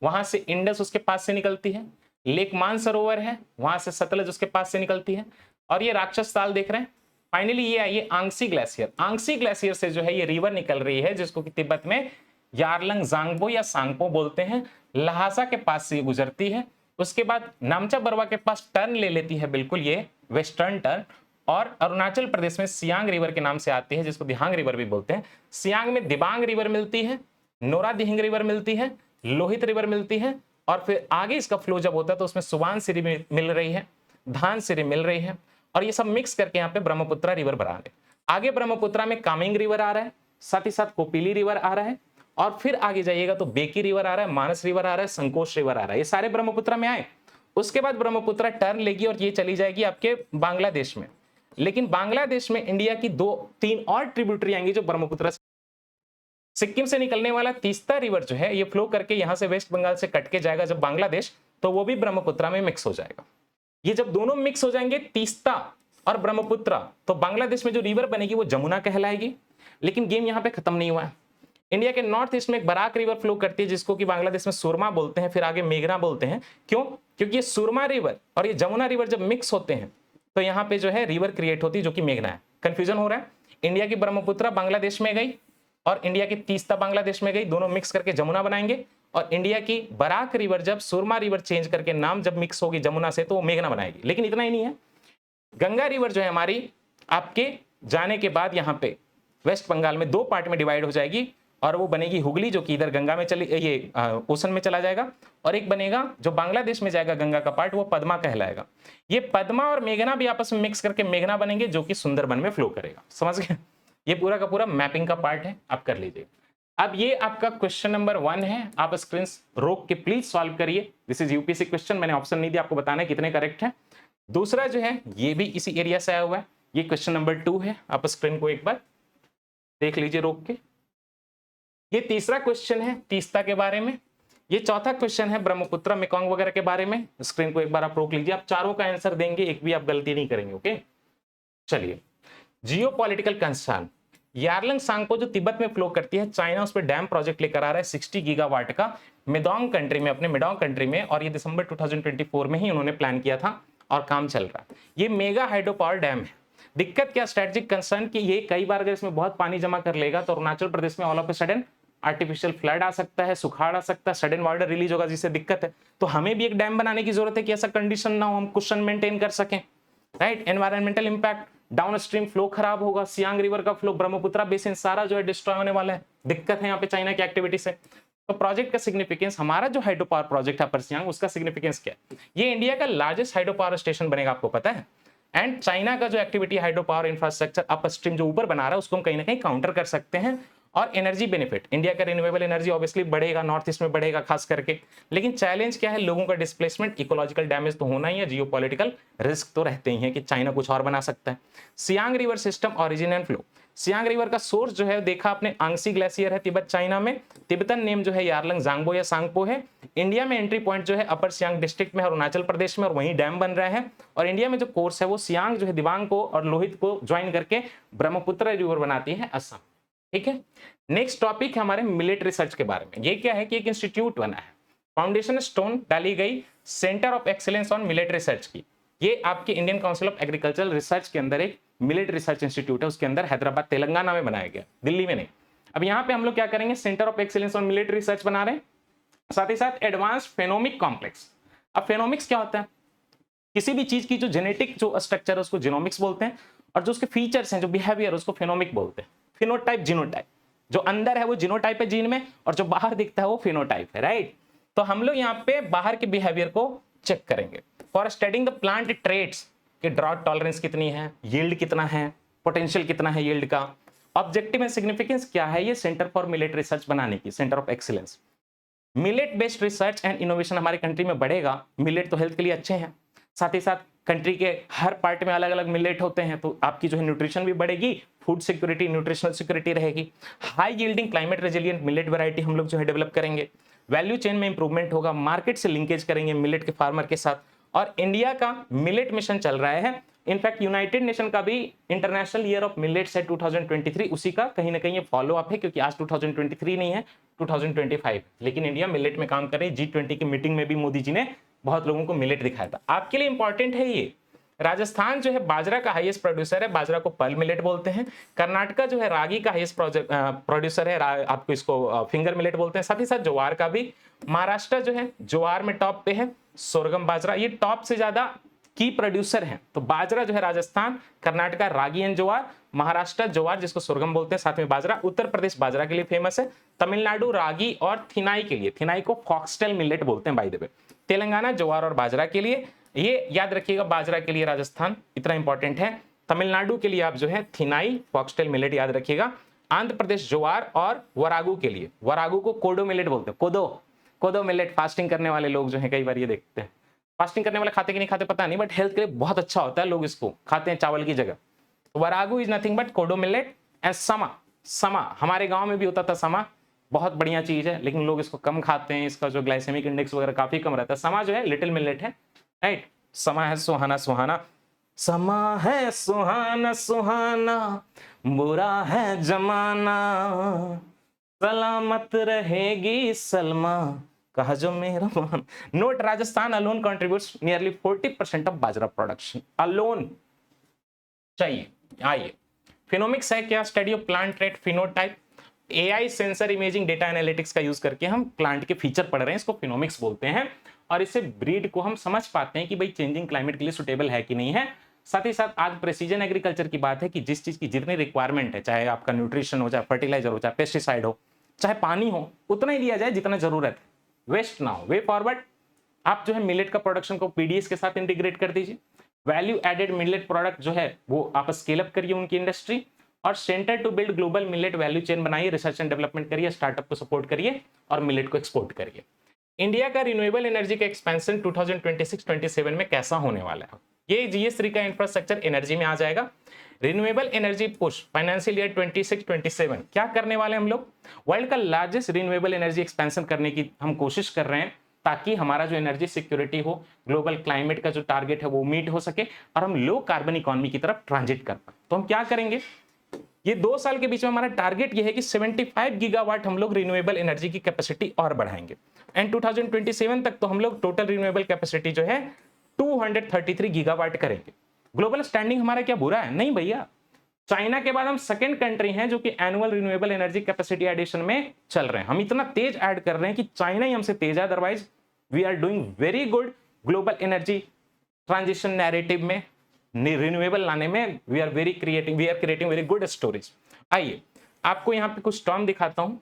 वहां से इंडस उसके पास से निकलती है, लेक मानसरोवर है, वहां से सतलज उसके पास से निकलती है, और ये राक्षस ताल देख रहे हैं। फाइनली ये आइए आंगसी ग्लेशियर, आंगसी ग्लेशियर से जो है ये रिवर निकल रही है, जिसको कि तिब्बत में यारलंग जांगपो या सांगपो बोलते हैं, लहासा के पास से गुजरती है। उसके बाद नामचा बरवा के पास टर्न ले लेती है, बिल्कुल ये वेस्टर्न टर्न, और अरुणाचल प्रदेश में सियांग रिवर के नाम से आती है, जिसको दिहांग रिवर भी बोलते हैं। सियांग में दिबांग रिवर मिलती है, नोरा दिहिंग रिवर मिलती है, लोहित रिवर मिलती है, और फिर आगे इसका फ्लो जब होता है तो उसमें सुबानसिरी मिल रही है, धानसिरी मिल रही है, और ये सब मिक्स करके यहाँ पे ब्रह्मपुत्रा रिवर बना रहे। आगे ब्रह्मपुत्रा में कामेंग रिवर आ रहा है, साथ ही साथ कोपिली रिवर आ रहा है, और फिर आगे जाइएगा तो बेकी रिवर आ रहा है, मानस रिवर आ रहा है, संकोच रिवर आ रहा है, ये सारे ब्रह्मपुत्रा में आए। उसके बाद ब्रह्मपुत्रा टर्न लेगी और ये चली जाएगी आपके बांग्लादेश में। लेकिन बांग्लादेश में इंडिया की 2-3 और ट्रिब्यूटरी आएंगी जो ब्रह्मपुत्रा, सिक्किम से निकलने वाला तीस्ता रिवर जो है ये फ्लो करके यहां से वेस्ट बंगाल से कट के जाएगा जब बांग्लादेश, तो वो भी ब्रह्मपुत्रा में मिक्स हो जाएगा। ये जब दोनों मिक्स हो जाएंगे तीस्ता और ब्रह्मपुत्र, तो बांग्लादेश में जो रिवर बनेगी वो जमुना कहलाएगी। लेकिन गेम यहाँ पे खत्म नहीं हुआ है। इंडिया के नॉर्थ ईस्ट में एक बराक रिवर फ्लो करती है जिसको कि बांग्लादेश में सुरमा बोलते हैं, फिर आगे मेघना बोलते हैं। क्यों? क्योंकि ये सुरमा रिवर और ये जमुना रिवर जब मिक्स होते हैं तो यहाँ पे जो है रिवर क्रिएट होती है जो कि मेघना है। कंफ्यूजन हो रहा है? इंडिया की ब्रह्मपुत्र बांग्लादेश में गई और इंडिया की तीस्ता बांग्लादेश में गई, दोनों मिक्स करके जमुना बनाएंगे। और इंडिया की बराक रिवर जब सुरमा रिवर चेंज करके नाम जब मिक्स होगी जमुना से तो वो मेघना बनाएगी। लेकिन इतना ही नहीं है, गंगा रिवर जो है हमारी आपके जाने के बाद यहाँ पे वेस्ट बंगाल में दो पार्ट में डिवाइड हो जाएगी और वो बनेगी हुगली जो कि इधर गंगा में चली ये ओशन में चला जाएगा, और एक बनेगा जो बांग्लादेश में जाएगा गंगा का पार्ट, वो पद्मा कहलाएगा। ये पद्मा और मेघना भी आपस में मिक्स करके मेघना बनेंगे जो कि सुंदरबन में फ्लो करेगा। समझ गए? ये पूरा का पूरा मैपिंग का पार्ट है, आप कर लीजिए। अब ये आपका क्वेश्चन नंबर 1 है, आप स्क्रीन रोक के प्लीज सॉल्व करिए। दिस इज यूपीएससी क्वेश्चन, मैंने ऑप्शन नहीं दिया, आपको बताना है कितने करेक्ट है। दूसरा जो है ये भी इसी एरिया से आया हुआ है, ये क्वेश्चन नंबर 2 है, आप स्क्रीन को एक बार देख लीजिए रोक के। ये तीसरा क्वेश्चन है तीस्ता के बारे में। ये चौथा क्वेश्चन है ब्रह्मपुत्र मेकोंग वगैरह के बारे में। स्क्रीन को एक बार आप रोक लीजिए, आप चारों का आंसर देंगे, एक भी आप गलती नहीं करेंगे। ओके, चलिए। जियोपॉलिटिकल कंसर्न, यारलंग सांगपो जो तिब्बत में फ्लो करती है, चाइना उस पर डैम प्रोजेक्ट लेकर आ रहा है 60 गीगावाट का मेडोंग कंट्री में, अपने मेडोंग कंट्री में, और ये दिसंबर 2024 में ही उन्होंने प्लान किया था और काम चल रहा है। ये मेगा हाइड्रो पावर डैम है। दिक्कत क्या? स्ट्रेटेजिक कंसर्न कि ये कई बार अगर इसमें बहुत पानी जमा कर लेगा तो अरुणाचल प्रदेश में all of a sudden artificial flood आ सकता है, सुखाड़ आ सकता है, सडन वाटर रिलीज होगा जिससे दिक्कत है। तो हमें भी एक डैम बनाने की जरूरत है कि ऐसा कंडीशन ना हो, हम कुशन मेंटेन कर सकें, right. Environmental impact, down stream flow खराब होगा, सियांग रिवर का फ्लो, ब्रह्मपुत्र बेसिन सारा जो है डिस्ट्रॉय होने वाला है। दिक्कत है यहाँ पे चाइना की एक्टिविटी से। तो प्रोजेक्ट का सिग्निफिकेंस, हमारा जो हाइड्रो पावर प्रोजेक्ट है अपर सियांग, उसका सिग्निफिकेंस क्या है? ये इंडिया का लार्जेस्ट हाइड्रो पावर स्टेशन बनेगा, आपको पता है। एंड चाइना का जो activity hydro power infrastructure up stream जो ऊपर बना रहा है उसको हम कहीं ना कहीं काउंटर कर सकते हैं। और एनर्जी बेनिफिट, इंडिया का रिन्यूएबल एनर्जी ऑब्वियसली बढ़ेगा, नॉर्थ ईस्ट में बढ़ेगा खास करके। लेकिन चैलेंज क्या है? लोगों का डिस्प्लेसमेंट, इकोलॉजिकल डैमेज तो होना ही है, जियोपॉलिटिकल रिस्क तो रहते ही है कि चाइना कुछ और बना सकता है। Siang river system origin and flow, Siang river का सोर्स जो है देखा आपने, आंगसी ग्लेशियर है तिब्बत चाइना में, तिब्बतन नेम जो है यारलंग जांगबो या सांगपो है। इंडिया में एंट्री पॉइंट जो है अपर सियांग डिस्ट्रिक्ट में, अरुणाचल प्रदेश में, और वहीं डैम बन रहा है। और इंडिया में जो कोर्स है वो सियांग जो है दिबांग को और लोहित को ज्वाइन करके ब्रह्मपुत्र रिवर बनाती है असम। ठीक है, नेक्स्ट टॉपिक है हमारे मिलेट रिसर्च के बारे में। ये क्या है कि एक इंस्टीट्यूट बना है, फाउंडेशन स्टोन डाली गई centre of excellence on millet research की। ये आपके Indian council of agricultural research के अंदर एक मिलेट रिसर्च इंस्टीट्यूट है, उसके अंदर हैदराबाद तेलंगाना में बनाया गया, दिल्ली में नहीं। अब यहाँ पे हम लोग क्या करेंगे? Centre of excellence on millet research बना रहे हैं, साथ ही साथ एडवांस फेनोमिक कॉम्प्लेक्स। अब फेनोमिक्स क्या होता है? किसी भी चीज की जो जेनेटिक जो स्ट्रक्चर है उसको जीनोमिक्स बोलते हैं, और जो उसके फीचर्स हैं, जो बिहेवियर, उसको फेनोमिक बोलते हैं। फिनोटाइप, जीनोटाइप, जो अंदर है वो जीनोटाइप है जीन में, और जो बाहर दिखता है वो फिनोटाइप है, राइट। तो हम लोग यहाँ पे बाहर के बिहेवियर को चेक करेंगे for studying the plant traits, कि ड्रॉट टॉलरेंस कितनी है, यील्ड कितना है, पोटेंशियल कितना है यील्ड का, ऑब्जेक्टिव एंड सिग्निफिकेंस क्या है। ये सेंटर फॉर मिलेट रिसर्च बनाने की, centre of excellence. Millet based research and innovation हमारे कंट्री में बढ़ेगा। मिलेट तो हेल्थ के लिए अच्छे हैं, साथ ही साथ कंट्री के हर पार्ट में अलग अलग मिलेट होते हैं, तो आपकी जो है न्यूट्रिशन भी बढ़ेगी, फूड सिक्योरिटी, न्यूट्रिशनल सिक्योरिटी रहेगी। High yielding climate resilient millet variety हम लोग जो है डेवलप करेंगे। वैल्यू चेन में इंप्रूवमेंट होगा, मार्केट से लिंकेज करेंगे मिलेट के फार्मर के साथ। और इंडिया का मिलेट मिशन चल रहा है, इनफैक्ट यूनाइटेड नेशन का भी इंटरनेशनल ईयर ऑफ मिलेट्स है 2023, उसी का कहीं ना कहीं ये फॉलो अप है, क्योंकि आज 2023 नहीं है 2025, लेकिन इंडिया मिलेट में काम कर रही है। G20 की मीटिंग में भी मोदी जी ने बहुत लोगों को मिलेट दिखाया था। आपके लिए इंपॉर्टेंट है ये, राजस्थान जो है बाजरा का हाईएस्ट प्रोड्यूसर है, बाजरा को पर्ल मिलेट बोलते हैं। कर्नाटका जो है रागी का हाईएस्ट प्रोड्यूसर है, आपको इसको फिंगर मिलेट बोलते हैं। साथ ही साथ ज्वार का भी, महाराष्ट्र जो है ज्वार में टॉप पे है, सोरगम बाजरा ये टॉप से ज्यादा की प्रोड्यूसर हैं। तो बाजरा जो है राजस्थान, कर्नाटका रागी एंड ज्वार, महाराष्ट्र ज्वार जिसको सोरगम बोलते हैं, साथ में बाजरा। उत्तर प्रदेश बाजरा के लिए फेमस है, तमिलनाडु रागी और थिनाई के लिए, थिनाई को फॉक्सटेल मिलेट बोलते हैं बाय द वे। तेलंगाना ज्वार और बाजरा के लिए, ये याद रखिएगा, बाजरा के लिए राजस्थान इतना इंपॉर्टेंट है। तमिलनाडु के लिए आप जो है थिनाई फॉक्सटेल मिलेट याद रखिएगा। आंध्र प्रदेश ज्वार, और वरागू के लिए, वरागू को कोडो मिलेट बोलते हैं, कोदो मिलेट। फास्टिंग करने वाले लोग जो है कई बार ये देखते हैं, फास्टिंग करने वाले खाते कि नहीं खाते पता नहीं, बट हेल्थ के लिए बहुत अच्छा होता है, लोग इसको खाते हैं चावल की जगह। Varagu is nothing but kodo millet. And sama हमारे गांव में भी होता था समा, बहुत बढ़िया चीज है, लेकिन लोग इसको कम खाते हैं, इसका जो ग्लाइसेमिक इंडेक्स वगैरह काफी कम रहता है। समा जो है लिटिल मिलेट है, राइट। समा है सुहाना सुहाना, समा है सुहाना सुहाना, बुरा है जमाना, सलामत रहेगी सलमा, कहा जो मेरा मान। Note, Rajasthan alone contributes nearly 40% of bajra production alone. चाहिए आइए, फिनोमिक्स है क्या? Study of plant rate phenotype. AI sensor imaging data analytics का यूज करके हम प्लांट के फीचर पढ़ रहे हैं, इसको फिनोमिक्स बोलते हैं। और इससे ब्रीड को हम समझ पाते हैं कि भाई चेंजिंग क्लाइमेट के लिए सुटेबल है कि नहीं है। साथ ही साथ आज प्रेसिजन एग्रीकल्चर की बात है कि जिस चीज की जितनी रिक्वायरमेंट है, चाहे आपका न्यूट्रिशन हो, चाहे फर्टिलाइजर हो, चाहे पेस्टिसाइड हो, चाहे पानी हो, उतना ही लिया जाए जितना जरूरत है, वेस्ट ना हो। वे फॉरवर्ड आप जो है मिलेट का प्रोडक्शन को पीडीएस के साथ इंटीग्रेट कर दीजिए। वैल्यू एडेड मिलेट प्रोडक्ट जो है वो आप स्केल अप करिए उनकी इंडस्ट्री, और centre to build global millet value chain बनाइए, रिसर्च एंड डेवलपमेंट करिए, स्टार्टअप को सपोर्ट करिए और मिलेट को एक्सपोर्ट करिए। इंडिया का रिन्यूएबल एनर्जी का एक्सपेंशन 2026-27 में कैसा होने वाला है? ये GS3 का इंफ्रास्ट्रक्चर एनर्जी में आ जाएगा। Renewable energy push financial year 26-27 क्या करने वाले हम लोग? वर्ल्ड का लार्जेस्ट रिन्यूएबल एनर्जी एक्सपेंशन करने की हम कोशिश कर रहे हैं, ताकि हमारा जो एनर्जी सिक्योरिटी हो, ग्लोबल क्लाइमेट का जो टारगेट है वो मीट हो सके और हम लो कार्बन इकोनॉमी की तरफ ट्रांजिट कर पाए। तो हम क्या करेंगे? ये 2 साल के बीच में हमारा टारगेट ये है कि 75 गीगावाट हम लोग रिन्यूएबल एनर्जी की कैपेसिटी और बढ़ाएंगे। एंड 2027 तक तो हम लोग टोटल रिन्यूएबल कैपेसिटी जो है 233 गीगावाट करेंगे। ग्लोबल स्टैंडिंग हमारा क्या बुरा है? नहीं भैया, चाइना के बाद हम सेकंड कंट्री हैं जो कि annual renewable energy capacity addition में चल रहे हैं। हम इतना तेज ऐड कर रहे हैं कि चाइना ही हमसे तेज है, otherwise we are doing very good global energy transition narrative में, रिन्यूएबल लाने में we are creating very good stories. आइए आपको यहाँ पे कुछ टर्म दिखाता हूं,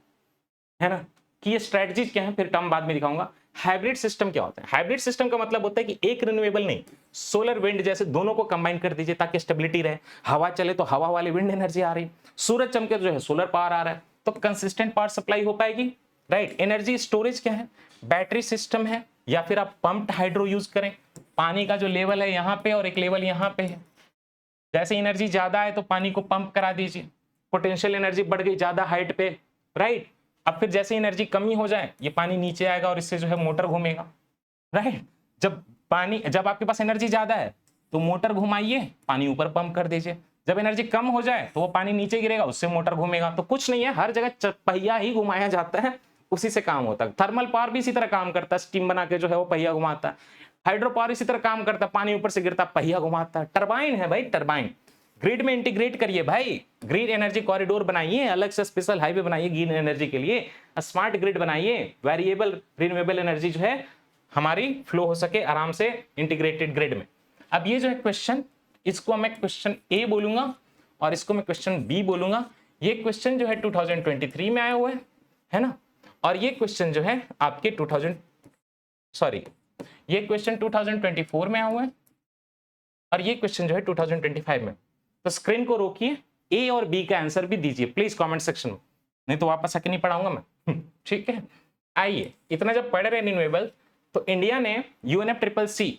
है ना, कि ये स्ट्रेटजीज क्या है, फिर टर्म बाद में दिखाऊंगा। हाइब्रिड सिस्टम क्या होता है? हाइब्रिड सिस्टम का मतलब होता है कि एक रिन्यूएबल नहीं, सोलर विंड जैसे दोनों को कंबाइन कर दीजिए ताकि स्टेबिलिटी रहे। हवा चले तो हवा वाली विंड एनर्जी आ रही, सूरज चमके तो जो है सोलर पावर आ रहा है, तो कंसिस्टेंट पावर सप्लाई हो पाएगी, राइट। एनर्जी स्टोरेज क्या है? बैटरी सिस्टम है, या फिर आप पंप्ड हाइड्रो यूज करें। पानी का जो लेवल है यहाँ पे और एक लेवल यहाँ पे है, जैसे एनर्जी ज्यादा है तो पानी को पंप करा दीजिए, पोटेंशियल एनर्जी बढ़ गई ज्यादा हाइट पे, राइट। अब फिर जैसे एनर्जी कमी हो जाए ये पानी नीचे आएगा और इससे जो है मोटर घूमेगा, राइट। जब आपके पास एनर्जी ज्यादा है तो मोटर घुमाइए, पानी ऊपर पंप कर दीजिए। जब एनर्जी कम हो जाए तो वो पानी नीचे गिरेगा, उससे मोटर घूमेगा। तो कुछ नहीं है, हर जगह पहिया ही घुमाया जाता है, उसी से काम होता है। थर्मल पावर भी इसी तरह काम करता है, स्टीम बना के जो है वो पहिया घुमाता है। हाइड्रो पावर इसी तरह काम करता है, पानी ऊपर से गिरता पहिया घुमाता है। टरबाइन है भाई, टरबाइन। ग्रिड में इंटीग्रेट करिए भाई, ग्रीन एनर्जी कॉरिडोर बनाइए, अलग से स्पेशल हाईवे बनाइए ग्रीन एनर्जी के लिए, स्मार्ट ग्रिड बनाइए, वेरिएबल रिन्यूएबल एनर्जी जो है हमारी फ्लो हो सके आराम से इंटीग्रेटेड ग्रिड में। अब ये जो है क्वेश्चन, इसको मैं क्वेश्चन ए बोलूंगा और इसको मैं क्वेश्चन बी बोलूंगा। ये क्वेश्चन जो है 2023 में आए हुए है ना, और ये क्वेश्चन जो है आपके ये क्वेश्चन 2024 में आया हुआ है और ये क्वेश्चन जो है 2025 में। तो स्क्रीन को रोकिए, ए और बी का आंसर भी दीजिए प्लीज कमेंट सेक्शन में, नहीं तो वापस आके नहीं पढ़ाऊंगा मैं। ठीक है, आइए इतना जब पढ़ रहे रिन्यूएबल, तो इंडिया ने UNFCCC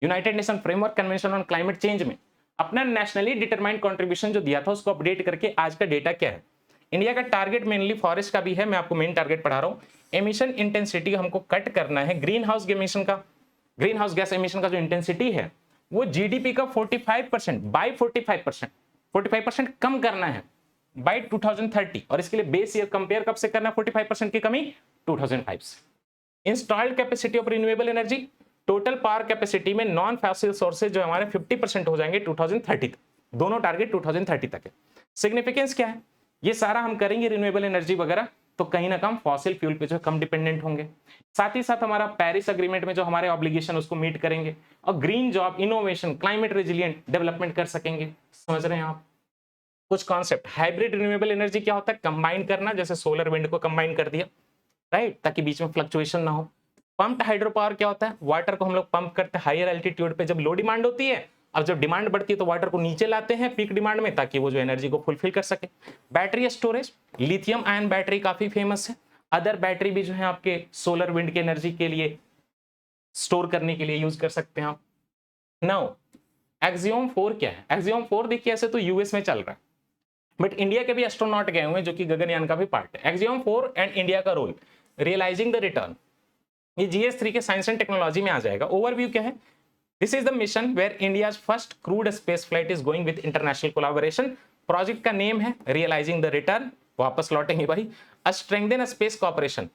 United nation framework convention on climate change में अपना नेशनली डिटरमाइंड कंट्रीब्यूशन जो दिया था उसको अपडेट करके आज का डेटा क्या है। इंडिया का टारगेट मेनली फॉरेस्ट का भी है, मैं आपको मेन टारगेट पढ़ा रहा हूँ। एमिशन इंटेंसिटी हमको कट करना है, ग्रीन हाउस गैस एमिशन का जो इंटेंसिटी है वो जीडीपी का 45% बाय 45% कम करना है बाय 2030, और इसके लिए बेस ईयर कंपेयर कब से करना है 45% की कमी? 2005 से। Installed capacity of renewable energy, total power capacity में नॉन फॉसिल सोर्सेज जो हमारे 50% हो जाएंगे 2030 तक, दोनों टारगेट 2030 तक है। सिग्निफिकेंस क्या है? ये सारा हम करेंगे रिन्यूएबल एनर्जी वगैरह, तो कहीं ना कम फॉसिल फ्यूल पे जो कम डिपेंडेंट होंगे। साथ ही साथ हमारा पेरिस एग्रीमेंट में जो हमारे ऑब्लिगेशन उसको मीट करेंगे, और green job, innovation, climate resilient development कर सकेंगे। समझ रहे हैं आप कुछ कॉन्सेप्ट? हाइब्रिड रिन्यूएबल एनर्जी क्या होता है? कंबाइन करना, जैसे सोलर विंड को कंबाइन कर दिया, राइट, ताकि बीच में फ्लक्चुएशन ना हो। पंप्ड हाइड्रो पावर क्या होता है? वाटर को हम लोग पंप करते हैं हायर एल्टीट्यूड पे जब लो डिमांड होती है, अब जब डिमांड बढ़ती है तो वाटर को नीचे लाते हैं पीक डिमांड में, ताकि वो जो एनर्जी को फुलफिल कर सके। Battery storage, lithium ion battery काफी फेमस है, अदर बैटरी भी जो है आपके सोलर विंड की एनर्जी के लिए स्टोर करने के लिए यूज कर सकते हैं आप। नाउ एक्सियोम 4 क्या है? एक्सियोम 4 देखिए ऐसे तो यूएस में चल रहा है, बट इंडिया के भी एस्ट्रोनॉट गए हुए हैं जो कि गगनयान का भी पार्ट है। एक्सियोम 4 एंड इंडिया का रोल, रियलाइजिंग द रिटर्न, ये GS3 के साइंस एंड टेक्नोलॉजी में आ जाएगा। ओवरव्यू क्या है? This is the mission where India's first crewed space flight is going with international collaboration. Project का नेम है रियलाइजिंग द रिटर्न, वापस लौटेंगे भाई, a strengthen space cooperation.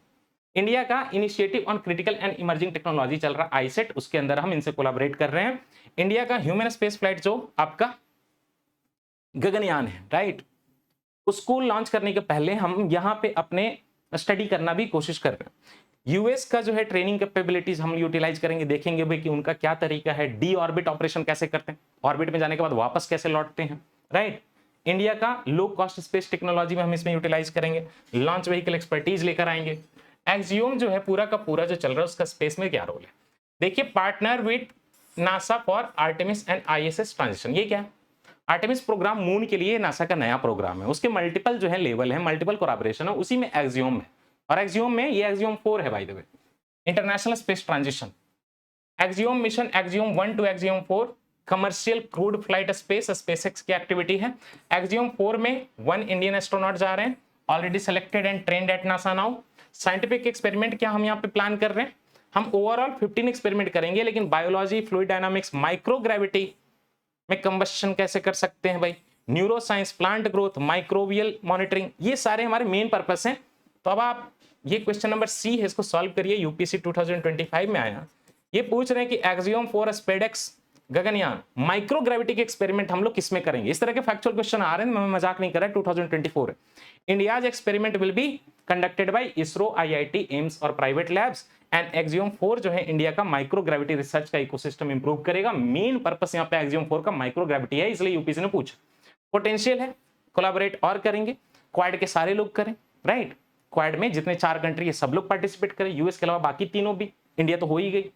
India का initiative on critical and emerging technology चल रहा आईसेट, उसके अंदर हम इनसे कोलैबोरेट कर रहे हैं। इंडिया का ह्यूमन स्पेस फ्लाइट जो आपका गगनयान है, राइट, उसको लॉन्च करने के पहले हम यहाँ पे अपने स्टडी करना भी कोशिश कर रहे हैं। यूएस का जो है ट्रेनिंग कैपेबिलिटीज हम यूटिलाइज करेंगे, देखेंगे भाई कि उनका क्या तरीका है, डी ऑर्बिट ऑपरेशन कैसे करते हैं, ऑर्बिट में जाने के बाद वापस कैसे लौटते हैं, राइट। इंडिया का लो कॉस्ट स्पेस टेक्नोलॉजी में हम इसमें यूटिलाइज करेंगे, लॉन्च व्हीकल एक्सपर्टीज लेकर आएंगे। एक्सियोम जो है पूरा का पूरा जो चल रहा है उसका स्पेस में क्या रोल है, देखिए, partner with NASA for Artemis and ISS transition. ये क्या है, आर्टेमिस प्रोग्राम मून के लिए नासा का नया प्रोग्राम है, उसके मल्टीपल जो है लेवल है, मल्टीपल कोलैबोरेशन है, उसी में एक्सियोम है। और एक्सियोम में ये एक्सियोम 4 है by the way, international space transition. Axiom mission Axiom 1 to Axiom 4 commercial crewed flight space, SpaceX की एक्टिविटी है। एक्सियोम 4 में 1 इंडियन एस्ट्रोनॉट जा रहे हैं, already selected and trained at NASA now. Scientific experiment क्या हम यहाँ पे प्लान कर रहे हैं, हम ओवरऑल 15 एक्सपेरिमेंट करेंगे, लेकिन बायोलॉजी, फ्लूइड डायनामिक्स, माइक्रोग्रेविटी में कंबस्शन कैसे कर सकते हैं भाई, neuro science, plant growth, microbial monitoring, ये सारे हमारे मेन पर्पस हैं। तो अब आप ये क्वेश्चन नंबर सी है, इसको सॉल्व करिए, यूपीसी 2025 में आया। ये पूछ रहे हैं कि एक्सियोम 4 स्पेडेक्स गगनयान माइक्रोग्रेविटी के एक्सपेरिमेंट हम लोग किसमें करेंगे। इस तरह के फैक्चुअल क्वेश्चन आ रहे हैं, मैं मजाक नहीं कर रहा, 2024 है। India's experiment will be conducted by ISRO, IIT, AIIMS और प्राइवेट लैब्स। एंड एक्सियोम 4 जो है इंडिया का माइक्रोग्रेविटी रिसर्च का इकोसिस्टम इंप्रूव करेगा। मेन पर्पस यहाँ पे एक्सियोम 4 का माइक्रोग्रेविटी है, इसलिए यूपीसी ने पूछा। पोटेंशियल है, कोलैबोरेट और करेंगे, क्वाड के सारे लोग करें, राइट, क्वाड में जितने 4 कंट्री है सब लोग पार्टिसिपेट करें, यूएस के अलावा बाकी तीनों भी, इंडिया तो हो ही गई।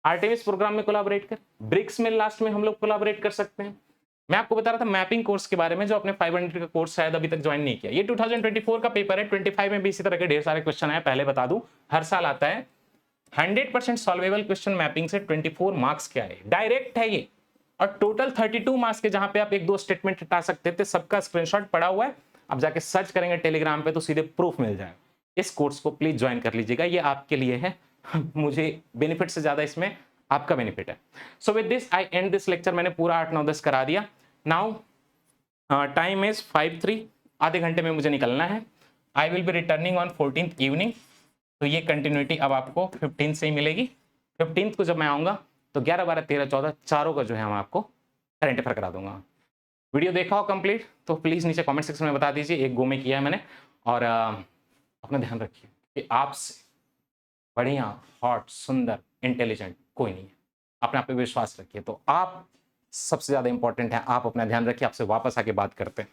आर्टेमिस प्रोग्राम में कोलैबोरेट करें, ब्रिक्स में लास्ट में हम लोग कोलैबोरेट कर सकते हैं। मैं आपको बता रहा था मैपिंग कोर्स के बारे में, जो अपने 500 का कोर्स शायद अभी तक ज्वाइन नहीं किया। ये 2024 का पेपर है, 25 में भी इसी तरह के ढेर सारे क्वेश्चन है, पहले बता दूं, हर साल आता है। 100% सॉल्वेबल क्वेश्चन मैपिंग से 24 मार्क्स के आए, डायरेक्ट है ये, और टोटल 32 मार्क्स के, जहां पे आप 1-2 स्टेटमेंट हटा सकते थे, सबका स्क्रीनशॉट पड़ा हुआ है। आप जाके सर्च करेंगे टेलीग्राम पे तो सीधे प्रूफ मिल जाएगा। इस कोर्स को प्लीज ज्वाइन कर लीजिएगा, ये आपके लिए है, मुझे बेनिफिट से ज्यादा इसमें आपका बेनिफिट है। So with this I and this lecture. मैंने पूरा 8, 9, 10 करा दिया। नाउ टाइम इज 5:03, आधे घंटे में मुझे निकलना है। I will be returning on 14th evening, तो ये कंटिन्यूटी अब आपको 15 से ही मिलेगी। 15 को जब मैं आऊंगा तो 11, 12, 13, 14 चारों का जो है हम आपको करंट अफेयर करा दूंगा। वीडियो देखा हो कंप्लीट तो प्लीज नीचे कमेंट सेक्शन में बता दीजिए, एक गो में किया है मैंने। और अपना ध्यान रखिए कि आपसे बढ़िया, हॉट, सुंदर, इंटेलिजेंट कोई नहीं है। अपने आप पे विश्वास रखिए। तो आप सबसे ज्यादा इंपॉर्टेंट है, आप अपना ध्यान रखिए। आपसे वापस आके बात करते हैं।